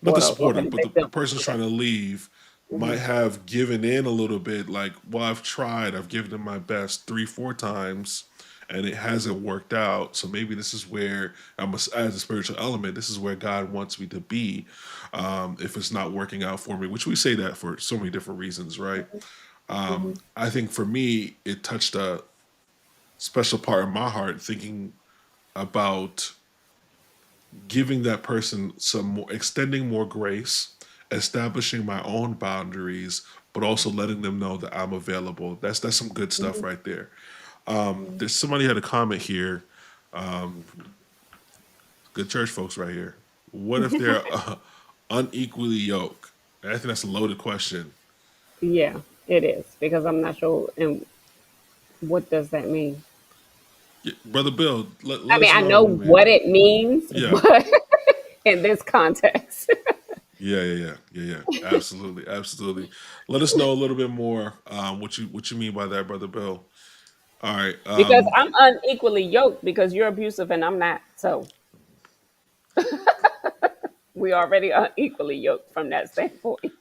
Speaker 1: not
Speaker 2: or
Speaker 1: the
Speaker 2: the
Speaker 1: supporter,
Speaker 2: okay,
Speaker 1: but the
Speaker 2: victim?
Speaker 1: person's
Speaker 2: Okay.
Speaker 1: trying to leave might
Speaker 2: Hmm.
Speaker 1: have given in a little bit. Like, well, I've tried, I've given it my best 3, 4 times, and it hasn't worked out. So maybe this is where I must add a spiritual element. This is where God wants me to be. If it's not working out for me, which we say that for so many different reasons, right?
Speaker 2: Hmm.
Speaker 1: I think for me, it touched a special part in my heart, thinking about giving that person some more, extending more grace, establishing my own boundaries, but also letting them know that I'm available. That's some good stuff
Speaker 2: Hmm.
Speaker 1: right there.
Speaker 2: Hmm.
Speaker 1: There's somebody had a comment here. Good church folks right here. What if they're unequally yoked? I think that's a loaded question.
Speaker 2: Yeah, it is because I'm not sure. And what does that mean?
Speaker 1: Yeah, Brother Bill, let
Speaker 2: I mean,
Speaker 1: us
Speaker 2: I know
Speaker 1: know, man.
Speaker 2: what it means,
Speaker 1: Yeah.
Speaker 2: but in this context,
Speaker 1: Yeah. Absolutely, absolutely. Let us know a little bit more what you mean by that, brother Bill. All right.
Speaker 2: because I'm unequally yoked because you're abusive and I'm not. So we already unequally yoked from that standpoint.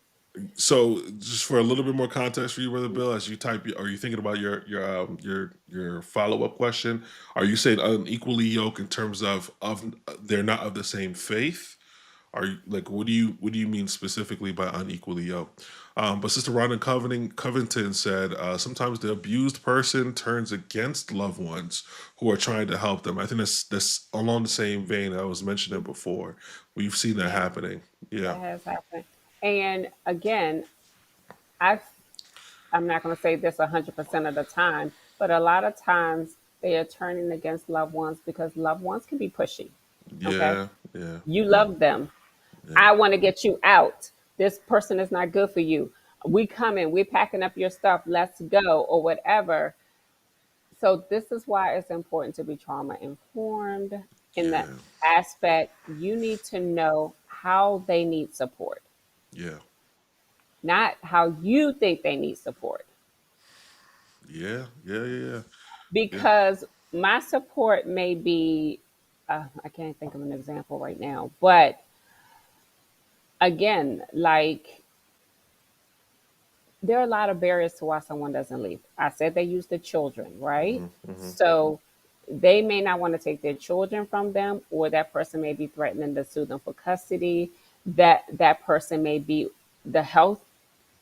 Speaker 1: So just for a little bit more context for you, brother Bill, as you type, are you thinking about your follow up question? Are you saying unequally yoked in terms of they're not of the same faith? Are you like what do you mean specifically by unequally yoked? But Sister Rhonda Covington said sometimes the abused person turns against loved ones who are trying to help them. I think that's along the same vein I was mentioning before. We've seen that
Speaker 2: Yeah,
Speaker 1: happening. Yeah,
Speaker 2: that has happened. And again, I I'm not going to say this 100% of the time, but a lot of times they are turning against loved ones because loved ones can be pushy. Okay,
Speaker 1: yeah, yeah,
Speaker 2: you love them.
Speaker 1: yeah,
Speaker 2: I want to get you out. This person is not good for you. We coming. We're packing up your stuff. Let's go or whatever. So this is why it's important to be trauma informed in that
Speaker 1: yeah,
Speaker 2: aspect. You need to know how they need support,
Speaker 1: yeah,
Speaker 2: not how you think they need support.
Speaker 1: yeah. Yeah.
Speaker 2: Because my support may be, I can't think of an example right now, but again, like there are a lot of barriers to why someone doesn't leave. I said they use the children, right?
Speaker 1: Hmm. Hmm.
Speaker 2: So they may not want to take their children from them, or that person may be threatening to sue them for custody. That person may be the health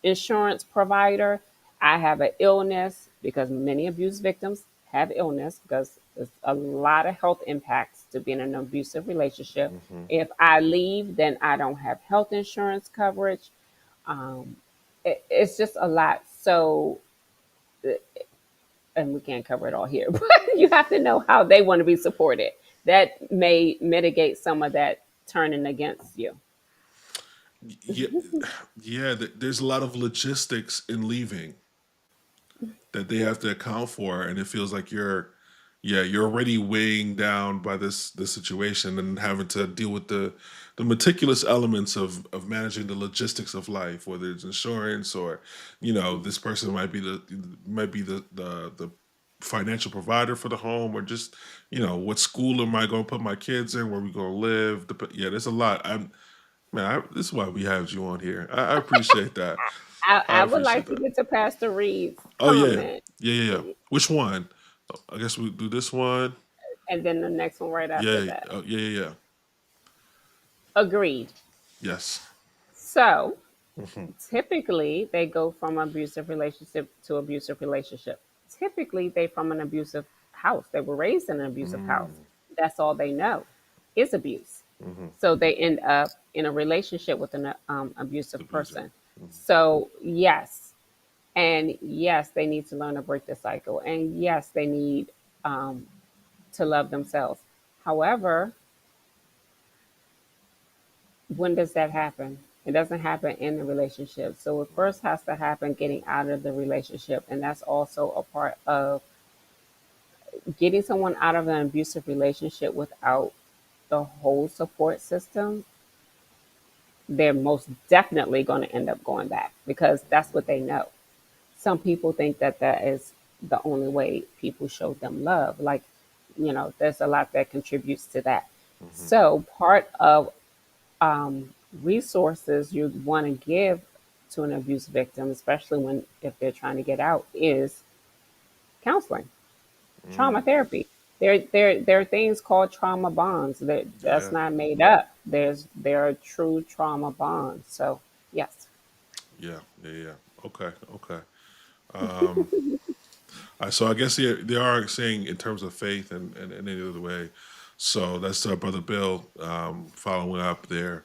Speaker 2: insurance provider. I have an illness because many abuse victims have illness because there's a lot of health impacts to being in an abusive relationship.
Speaker 1: Hmm.
Speaker 2: If I leave, then I don't have health insurance coverage. Um, it's just a lot. So, and we can't cover it all here, but you have to know how they want to be supported. That may mitigate some of that turning against you.
Speaker 1: Yeah, yeah. There's a lot of logistics in leaving that they have to account for, and it feels like you're already weighing down by this situation and having to deal with the meticulous elements of managing the logistics of life, whether it's insurance or this person might be the financial provider for the home, or just what school am I going to put my kids in, where we going to live. Yeah, there's a lot. This is why we have you on here. I appreciate that. I
Speaker 2: I would
Speaker 1: appreciate
Speaker 2: like to
Speaker 1: that.
Speaker 2: get to Pastor Reed's
Speaker 1: Oh yeah,
Speaker 2: comment.
Speaker 1: yeah. Which one? I guess we do this one.
Speaker 2: and then the next one right after
Speaker 1: Yeah,
Speaker 2: that.
Speaker 1: yeah, yeah, yeah.
Speaker 2: Agreed.
Speaker 1: Yes.
Speaker 2: So typically they go from abusive relationship to abusive relationship. Typically they from an abusive house. They were raised in an abusive house. That's all they know is abuse. So they end up in a relationship with an abusive
Speaker 1: Abuser.
Speaker 2: person. So yes, and yes, they need to learn to break the cycle, and yes, they need um, to love themselves. However, when does that happen? It doesn't happen in the relationship. So it first has to happen getting out of the relationship. And that's also a part of getting someone out of an abusive relationship without the whole support system. They're most definitely going to end up going back because that's what they know. Some people think that that is the only way people show them love. Like, there's a lot that contributes to that. So part of resources you want to give to an abuse victim, especially when if they're trying to get out, is counseling, trauma therapy. There are things called trauma bonds. That's
Speaker 1: Yeah,
Speaker 2: not made up. There are true trauma bonds. So yes,
Speaker 1: yeah, yeah, yeah. Okay, okay. Um, so I guess they are saying in terms of faith and any other way. So that's Brother Bill following up there.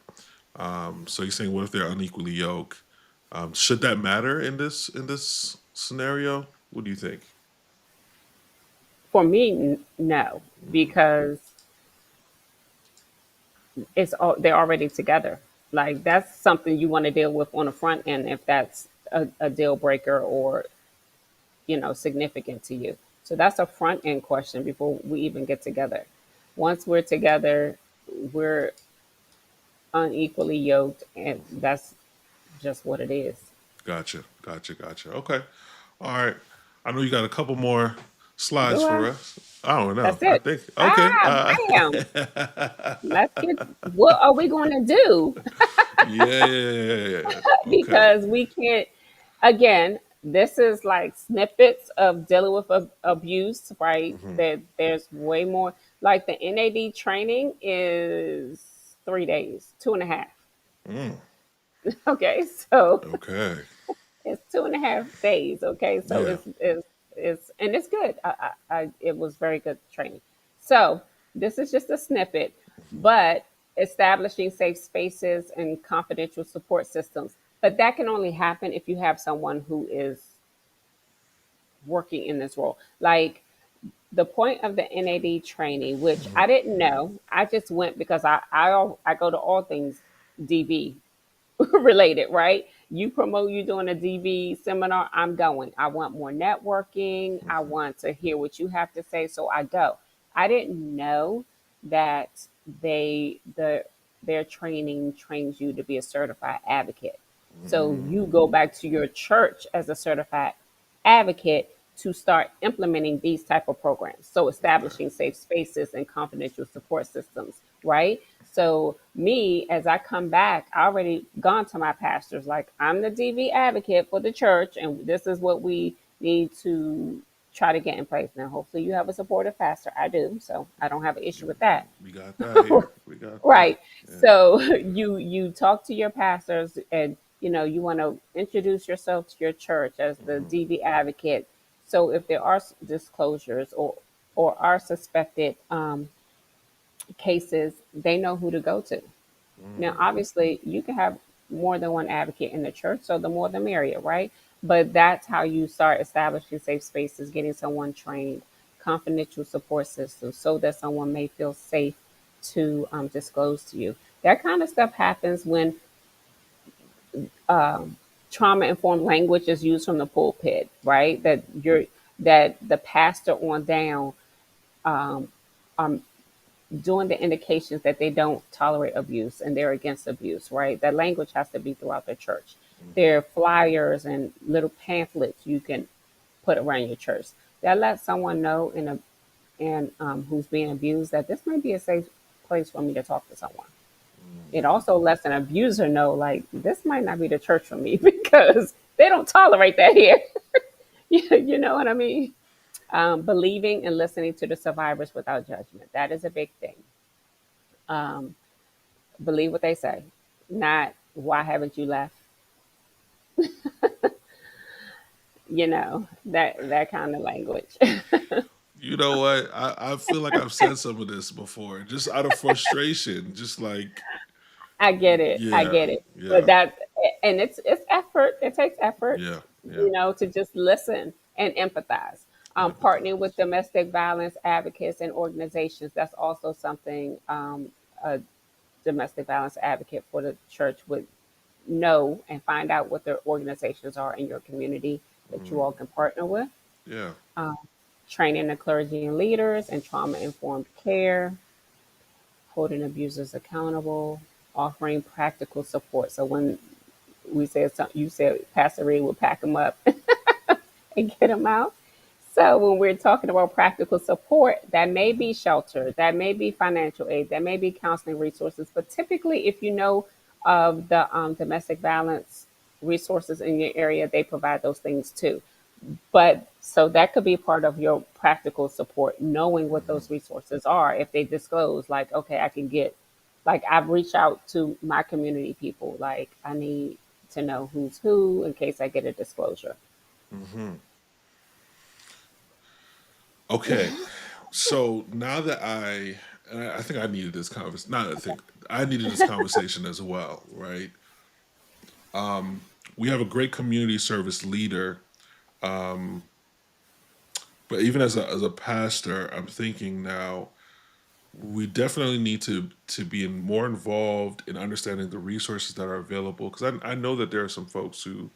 Speaker 1: So he's saying, what if they're unequally yoked? Should that matter in this scenario? What do you think?
Speaker 2: for me, no, because they're already together. Like that's something you want to deal with on the front end if that's a deal breaker or significant to you. So that's a front end question before we even get together. Once we're together, we're unequally yoked, and that's just what it is.
Speaker 1: Gotcha, gotcha, gotcha. Okay, all right. I know you got a couple more slides
Speaker 2: Do
Speaker 1: for
Speaker 2: I?
Speaker 1: us. I don't know.
Speaker 2: That's
Speaker 1: I
Speaker 2: it.
Speaker 1: think okay.
Speaker 2: Ah, bam. Let's get. What are we going to do?
Speaker 1: Yeah, yeah, yeah, yeah, yeah. Okay.
Speaker 2: Because we can't. Again, this is like snippets of dealing with abuse, right? That there's way more. Like the NAD training is 3 days, two and a half.
Speaker 1: Mm,
Speaker 2: Okay, so
Speaker 1: okay.
Speaker 2: it's 2.5 days. Okay, so
Speaker 1: Yeah.
Speaker 2: it's and it's good. It was very good training. So this is just a snippet, but establishing safe spaces and confidential support systems. But that can only happen if you have someone who is working in this role. Like the point of the NAD training, which I didn't know, I just went because I go to all things DV related, right? You promote you doing a DV seminar, I'm going. I want more networking. I want to hear what you have to say, so I go. I didn't know that they the their training trains you to be a certified advocate. So you go back to your church as a certified advocate to start implementing these type of programs. So
Speaker 1: Okay.
Speaker 2: establishing safe spaces and confidential support systems, right? So me, as I come back, I already gone to my pastors like I'm the DV advocate for the church, and this is what we need to try to get in place. Now, hopefully, you have a supportive pastor. I do, so I don't have an issue with that.
Speaker 1: We got that here. We got that.
Speaker 2: Right.
Speaker 1: Yeah.
Speaker 2: So you talk to your pastors and you want to introduce yourself to your church as the DV advocate. So if there are disclosures or are suspected cases, they know who to go to. Now, obviously, you can have more than one advocate in the church, so the more the merrier, right? But that's how you start establishing safe spaces, getting someone trained, confidential support systems, so that someone may feel safe to disclose to you. That kind of stuff happens when trauma informed language is used from the pulpit, right? That the pastor on down are doing the indications that they don't tolerate abuse and they're against abuse, right? That language has to be throughout the church. There are flyers and little pamphlets you can put around your church that lets someone know in who's being abused that this may be a safe place for me to talk to someone. It also lets an abuser know, like, this might not be the church for me because they don't tolerate that here. You know what I mean? Believing and listening to the survivors without judgment. That is a big thing. Um, believe what they say, not why haven't you left? That kind of language.
Speaker 1: You know what? I feel like I've said some of this before, just out of frustration, just like,
Speaker 2: I get it. I
Speaker 1: yeah,
Speaker 2: get it. But
Speaker 1: yeah,
Speaker 2: that and it's effort. It takes effort,
Speaker 1: yeah, yeah,
Speaker 2: to just listen and empathize.
Speaker 1: and
Speaker 2: Partnering with
Speaker 1: empathize.
Speaker 2: domestic violence advocates and organizations. That's also something a domestic violence advocate for the church would know and find out what their organizations are in your community that you
Speaker 1: Mm,
Speaker 2: all can partner with.
Speaker 1: yeah.
Speaker 2: Um, Training the clergy and leaders and trauma informed care, holding abusers accountable, offering practical support. So when we said something, you said Pastor Reed would pack them up and get them out. So when we're talking about practical support, that may be shelter, that may be financial aid, that may be counseling resources. But typically, if you know of the domestic violence resources in your area, they provide those things too. But so that could be part of your practical support, knowing what
Speaker 1: Hmm.
Speaker 2: those resources are. If they disclose, like, okay, I can get, like, I've reached out to my community people, like, I need to know who's who in case I get a disclosure.
Speaker 1: Hmm. Okay, so now that and I think I needed this conversation. Not I think I needed this conversation as well, right? We have a great community service leader, um, but even as a pastor, I'm thinking now we definitely need to be more involved in understanding the resources that are available because I know that there are some folks who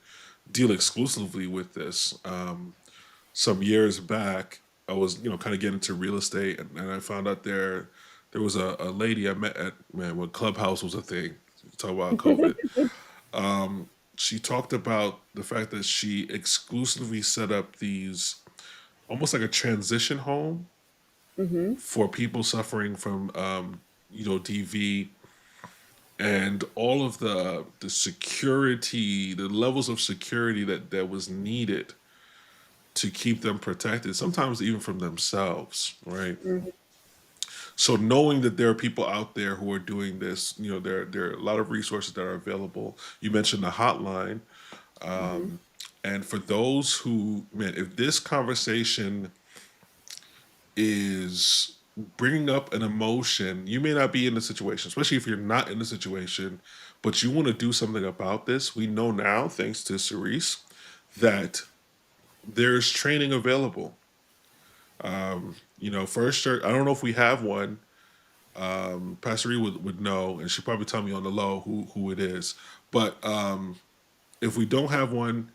Speaker 1: deal exclusively with this. Some years back, I was kind of getting into real estate, and I found out there was a lady I met at, man, when Clubhouse was a thing. Talk about COVID. She talked about the fact that she exclusively set up these almost like a transition home
Speaker 2: Hmm.
Speaker 1: for people suffering from DV, and all of the security, the levels of security that was needed to keep them protected, sometimes even from themselves, right?
Speaker 2: Hmm.
Speaker 1: So knowing that there are people out there who are doing this, there are a lot of resources that are available. You mentioned the hotline,
Speaker 2: Hmm.
Speaker 1: and for those who, man, if this conversation is bringing up an emotion, you may not be in the situation, especially if you're not in the situation, but you want to do something about this. We know now, thanks to Cerise, that there's training available. First Church, I don't know if we have one. Pastor Reed would know, and she'll probably tell me on the low who it is. But if we don't have one,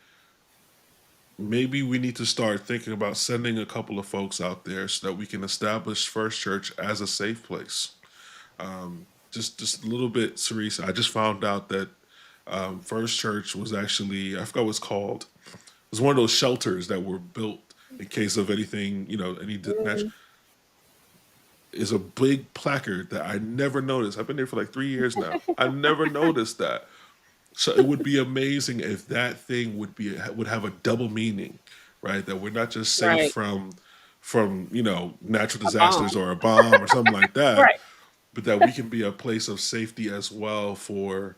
Speaker 1: maybe we need to start thinking about sending a couple of folks out there so that we can establish First Church as a safe place. Just a little bit, Cerise. I just found out that First Church was actually, I forgot what it's called. It was one of those shelters that were built in case of anything, any natural.
Speaker 2: Hmm.
Speaker 1: Is a big placard that I never noticed. I've been there for like 3 years now. I never noticed that. So it would be amazing if that thing would have a double meaning, right? That we're not just safe
Speaker 2: Right.
Speaker 1: from natural
Speaker 2: A bomb.
Speaker 1: disasters or a bomb or something like that,
Speaker 2: Right.
Speaker 1: but that we can be a place of safety as well for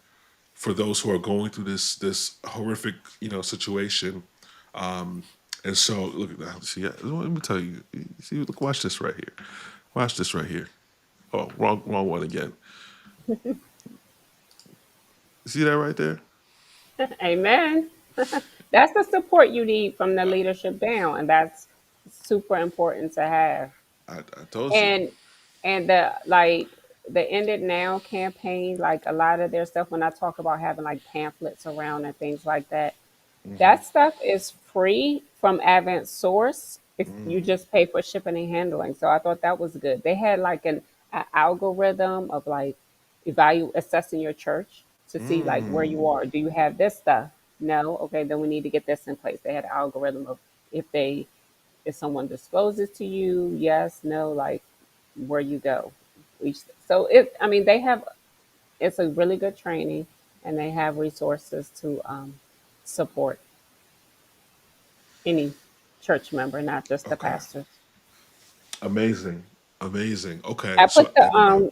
Speaker 1: those who are going through this horrific situation. Um, and so look at that. See, let me tell you. See, look, watch this right here. Watch this right here. Oh, wrong one again. See that right there?
Speaker 2: Amen. That's the support you need from the leadership down, and that's super important to have.
Speaker 1: I told you.
Speaker 2: And the End It Now campaign, like a lot of their stuff, when I talk about having like pamphlets around and things like that,
Speaker 1: Hmm.
Speaker 2: that stuff is free from Advent Source. If you
Speaker 1: Mm,
Speaker 2: just pay for shipping and handling. So I thought that was good. They had like an algorithm of like assessing your church to see like where you
Speaker 1: mm,
Speaker 2: are. Do you have this stuff? No. Okay, then we need to get this in place. They had an algorithm of if they if someone discloses to you, yes, no, like where you go. So I mean, they have, it's a really good training and they have resources to support any. church member, not just the
Speaker 1: Okay.
Speaker 2: pastors.
Speaker 1: Amazing. Amazing. Okay.
Speaker 2: I
Speaker 1: So
Speaker 2: put
Speaker 1: anyway.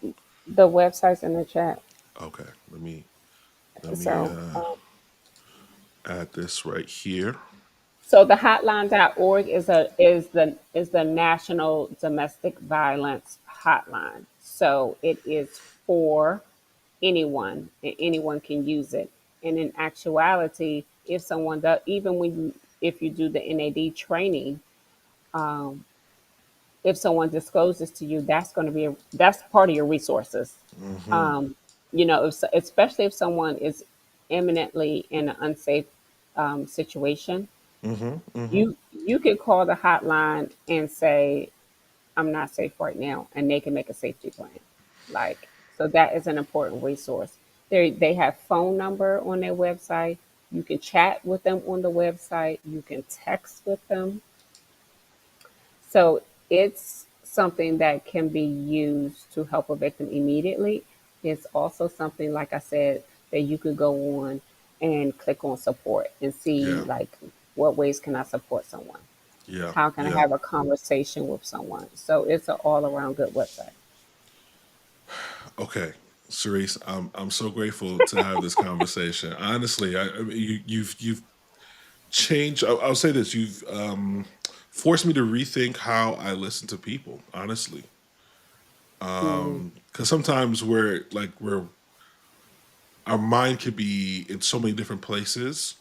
Speaker 2: the websites in the chat.
Speaker 1: Okay. Let me
Speaker 2: So
Speaker 1: add this right here.
Speaker 2: so the hotline.org is the National Domestic Violence Hotline. So it is for anyone, and anyone can use it. And in actuality, if someone does, even when if you do the NAD training, um, if someone discloses to you, that's going to be that's part of your resources.
Speaker 1: Mm-hmm.
Speaker 2: Um, especially if someone is imminently in an unsafe situation,
Speaker 1: Mm-hmm. Mm-hmm.
Speaker 2: you can call the hotline and say, "I'm not safe right now," and they can make a safety plan. Like, so that is an important resource. They have phone number on their website. You can chat with them on the website. You can text with them. So it's something that can be used to help a victim immediately. It's also something, like I said, that you could go on and click on support and see,
Speaker 1: Yeah.
Speaker 2: like, what ways can I support someone?
Speaker 1: Yeah.
Speaker 2: How can I
Speaker 1: Yeah.
Speaker 2: have a conversation with someone? So it's an all around good website.
Speaker 1: Okay. Cerise, I'm so grateful to have this conversation. Honestly, I mean, you've changed. I'll say this: you've forced me to rethink how I listen to people. Honestly,
Speaker 2: Mm,
Speaker 1: because sometimes we're our mind could be in so many different places.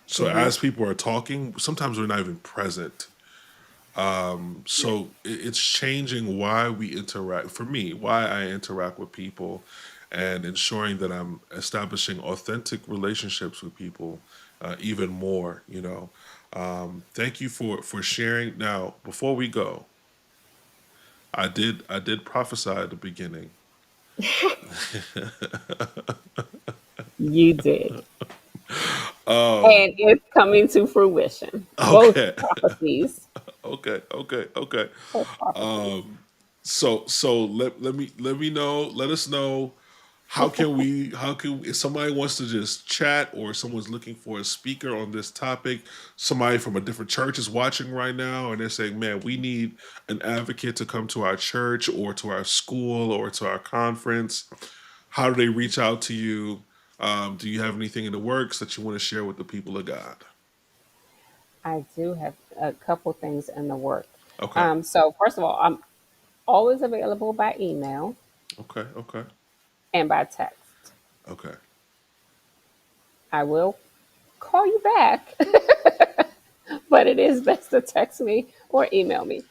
Speaker 1: So
Speaker 2: hmm
Speaker 1: as people are talking, sometimes we're not even present. So it's changing why we interact. For me, why I interact with people, and ensuring that I'm establishing authentic relationships with people even more. Thank you for sharing. Now, before we go, I did prophesy at the beginning.
Speaker 2: You did.
Speaker 1: Um,
Speaker 2: And it's coming to fruition. Both
Speaker 1: okay,
Speaker 2: prophecies.
Speaker 1: okay.
Speaker 2: Both prophecies.
Speaker 1: So let me know. Let us know. How can if somebody wants to just chat, or someone's looking for a speaker on this topic, somebody from a different church is watching right now and they're saying, man, we need an advocate to come to our church or to our school or to our conference. How do they reach out to you? Do you have anything in the works that you want to share with the people of God?
Speaker 2: I do have a couple things in the work.
Speaker 1: Okay.
Speaker 2: So first of all, I'm always available by email
Speaker 1: Okay. Okay.
Speaker 2: and by text.
Speaker 1: Okay.
Speaker 2: I will call you back, but it is best to text me or email me.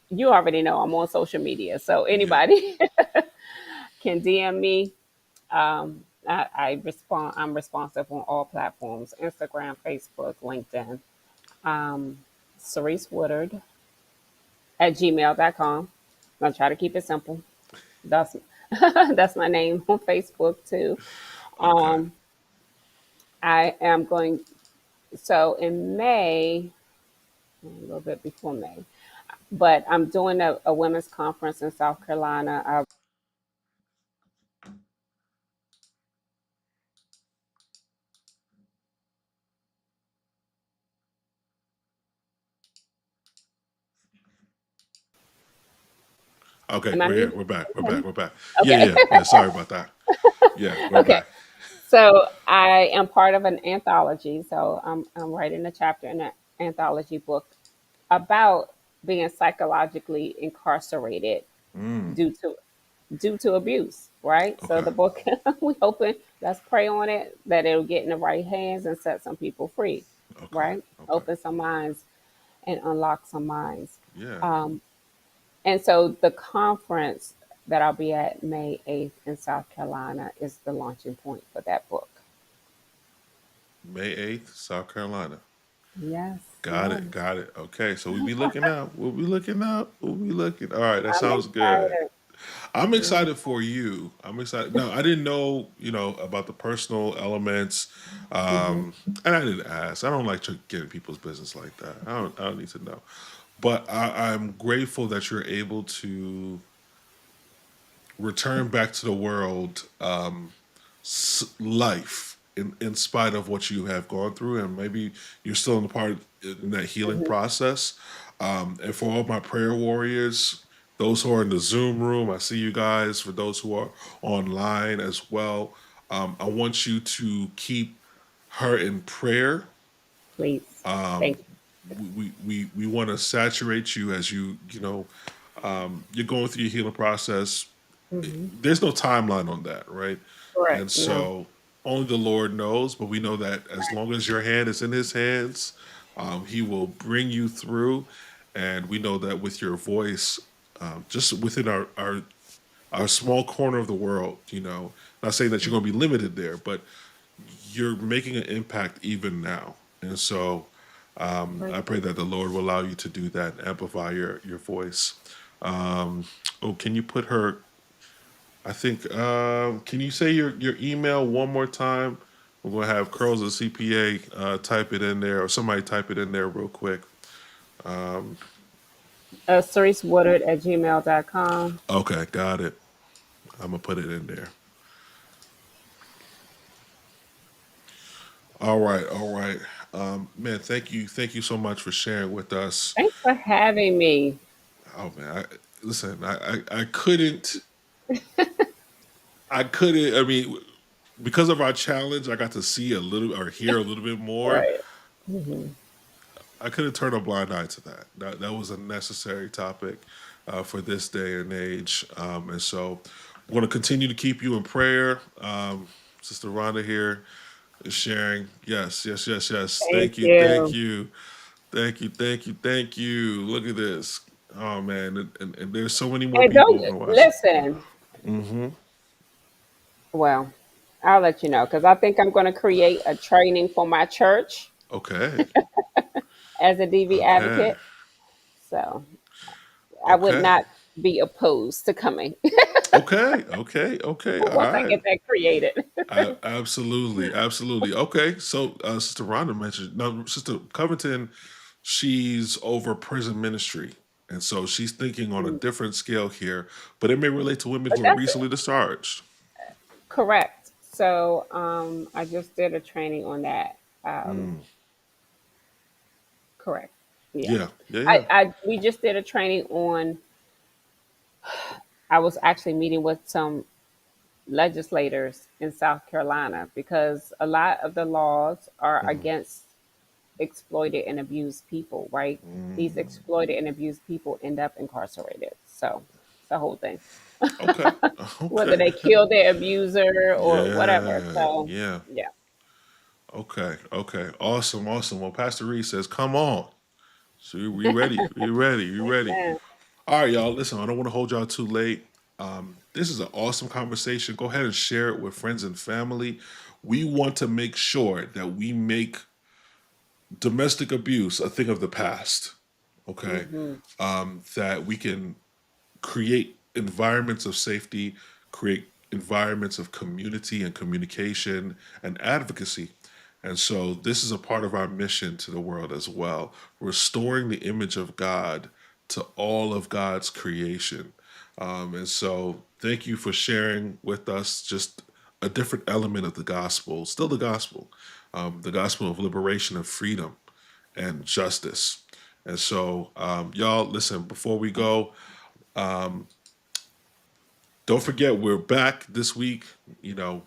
Speaker 2: You already know I'm on social media, so
Speaker 1: Yeah.
Speaker 2: anybody can DM me. I respond. I'm responsive on all platforms: Instagram, Facebook, LinkedIn. Um, Cerise Woodard at gmail.com. I'll try to keep it simple. That's that's my name on Facebook too.
Speaker 1: Okay.
Speaker 2: Um, I am going so in May, a little bit before May, but I'm doing a women's conference in South Carolina.
Speaker 1: Okay.
Speaker 2: Am I
Speaker 1: We're here.
Speaker 2: muted?
Speaker 1: We're back. We're
Speaker 2: Okay.
Speaker 1: back. We're back. Yeah.
Speaker 2: Okay.
Speaker 1: Yeah. Yeah. Sorry about that. Yeah. We're
Speaker 2: Okay.
Speaker 1: back.
Speaker 2: So I am part of an anthology. So I'm writing a chapter in an anthology book about being psychologically incarcerated
Speaker 1: Mm.
Speaker 2: due to abuse, right? So
Speaker 1: Okay.
Speaker 2: the book, we hoping, let's pray on it that it'll get in the right hands and set some people free,
Speaker 1: Okay.
Speaker 2: right?
Speaker 1: Okay.
Speaker 2: Open some minds and unlock some minds.
Speaker 1: Yeah.
Speaker 2: Um, and so the conference that I'll be at May 8th in South Carolina is the launching point for that book.
Speaker 1: May 8th, South Carolina.
Speaker 2: Yes,
Speaker 1: Got
Speaker 2: yes.
Speaker 1: it. Got it. Okay. So we'll be looking out. We'll be looking out. We'll be looking. All right. That
Speaker 2: I'm
Speaker 1: sounds good.
Speaker 2: excited.
Speaker 1: I'm
Speaker 2: Yeah.
Speaker 1: excited for you. I'm excited. No, I didn't know, about the personal elements,
Speaker 2: hmm
Speaker 1: and I didn't ask. I don't like to get in people's business like that. I don't need to know. But I'm grateful that you're able to return back to the world life. in spite of what you have gone through, and maybe you're still in the part in that healing
Speaker 2: Hmm.
Speaker 1: process. And for all my prayer warriors, those who are in the Zoom room, I see you guys. For those who are online as well, I want you to keep her in prayer.
Speaker 2: Please. Thank
Speaker 1: We want to saturate you as you're going through your healing process.
Speaker 2: you. Hmm.
Speaker 1: There's no timeline on that, right? And
Speaker 2: Correct. No.
Speaker 1: so only the Lord knows, but we know that as long as your hand is in His hands, He will bring you through. And we know that with your voice, just within our small corner of the world, not saying that you're going to be limited there, but you're making an impact even now. And so
Speaker 2: Praise
Speaker 1: I pray
Speaker 2: God.
Speaker 1: that the Lord will allow you to do that and amplify your voice. Oh, can you put her? I think. Can you say your email one more time? We're gonna have Curls and CPA type it in there, or somebody type it in there real quick.
Speaker 2: CeriseWoodard@gmail.com.
Speaker 1: Okay, got it. I'm gonna put it in there. All right, all right. Man, thank you so much for sharing with us.
Speaker 2: Thanks for having me.
Speaker 1: Oh man, listen, I couldn't. I mean, because of our challenge, I got to see a little or hear a little bit more.
Speaker 2: Right. Hmm.
Speaker 1: I couldn't turn a blind eye to that. That was a necessary topic for this day and age, and so I'm going to continue to keep you in prayer. Sister Rhonda here is sharing. Yes, yes, yes, yes.
Speaker 2: Thank
Speaker 1: Thank you, thank
Speaker 2: you.
Speaker 1: you, thank you, thank you, thank you. Look at this. Oh man, and there's so many more
Speaker 2: And
Speaker 1: people
Speaker 2: don't
Speaker 1: who are watching.
Speaker 2: listen.
Speaker 1: Mm-hmm.
Speaker 2: Well, I'll let you know because I think I'm going to create a training for my church
Speaker 1: Okay,
Speaker 2: as a DV
Speaker 1: okay,
Speaker 2: advocate. So I would
Speaker 1: okay.
Speaker 2: not be opposed to coming
Speaker 1: Okay, okay, okay. All
Speaker 2: once I
Speaker 1: right.
Speaker 2: get that created.
Speaker 1: Absolutely, absolutely. Okay, so Sister Rhonda mentioned now, Sister Covington, she's over prison ministry, and so she's thinking on a
Speaker 2: Mm.
Speaker 1: different scale here, but it may relate to women
Speaker 2: But
Speaker 1: who are
Speaker 2: that's
Speaker 1: recently discharged.
Speaker 2: correct. So I just did a training on that.
Speaker 1: Mm,
Speaker 2: Correct. Yeah.
Speaker 1: yeah, yeah, yeah.
Speaker 2: We just did a training on. I was actually meeting with some legislators in South Carolina because a lot of the laws are
Speaker 1: Mhm.
Speaker 2: against exploited and abused people, right? These
Speaker 1: Mm,
Speaker 2: exploited and abused people end up incarcerated. So it's the whole thing.
Speaker 1: okay,
Speaker 2: Whether
Speaker 1: okay.
Speaker 2: they kill their abuser or whatever.
Speaker 1: Yeah,
Speaker 2: So
Speaker 1: yeah.
Speaker 2: yeah.
Speaker 1: Okay, okay. Awesome, awesome. Well, Pastor Reed says, "Come on." So we ready? We ready? We ready?
Speaker 2: Amen.
Speaker 1: All right, y'all. Listen, I don't want to hold y'all too late. This is an awesome conversation. Go ahead and share it with friends and family. We want to make sure that we make domestic abuse a thing of the past. Okay,
Speaker 2: Hmm.
Speaker 1: that we can create environments of safety, create environments of community and communication and advocacy. And so this is a part of our mission to the world as well, restoring the image of God to all of God's creation. And so thank you for sharing with us just a different element of the gospel, still the gospel of liberation and freedom and justice. And so, y'all, listen, before we go, don't forget, we're back this week.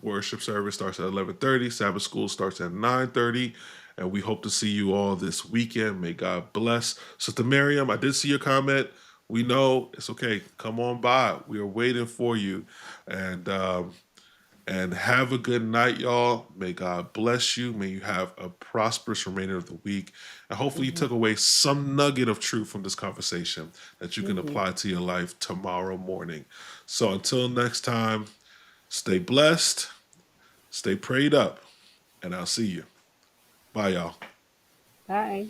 Speaker 1: Worship service starts at 11:30. Sabbath school starts at 9:30. And we hope to see you all this weekend. May God bless. Sister Miriam, I did see your comment. We know it's okay. Come on by. We are waiting for you. And and have a good night, y'all. May God bless you. May you have a prosperous remainder of the week. And hopefully, you
Speaker 2: Hmm.
Speaker 1: took away some nugget of truth from this conversation that you can
Speaker 2: Hmm.
Speaker 1: apply to your life tomorrow morning. So, until next time, stay blessed, stay prayed up, and I'll see you. Bye, y'all.
Speaker 2: Bye.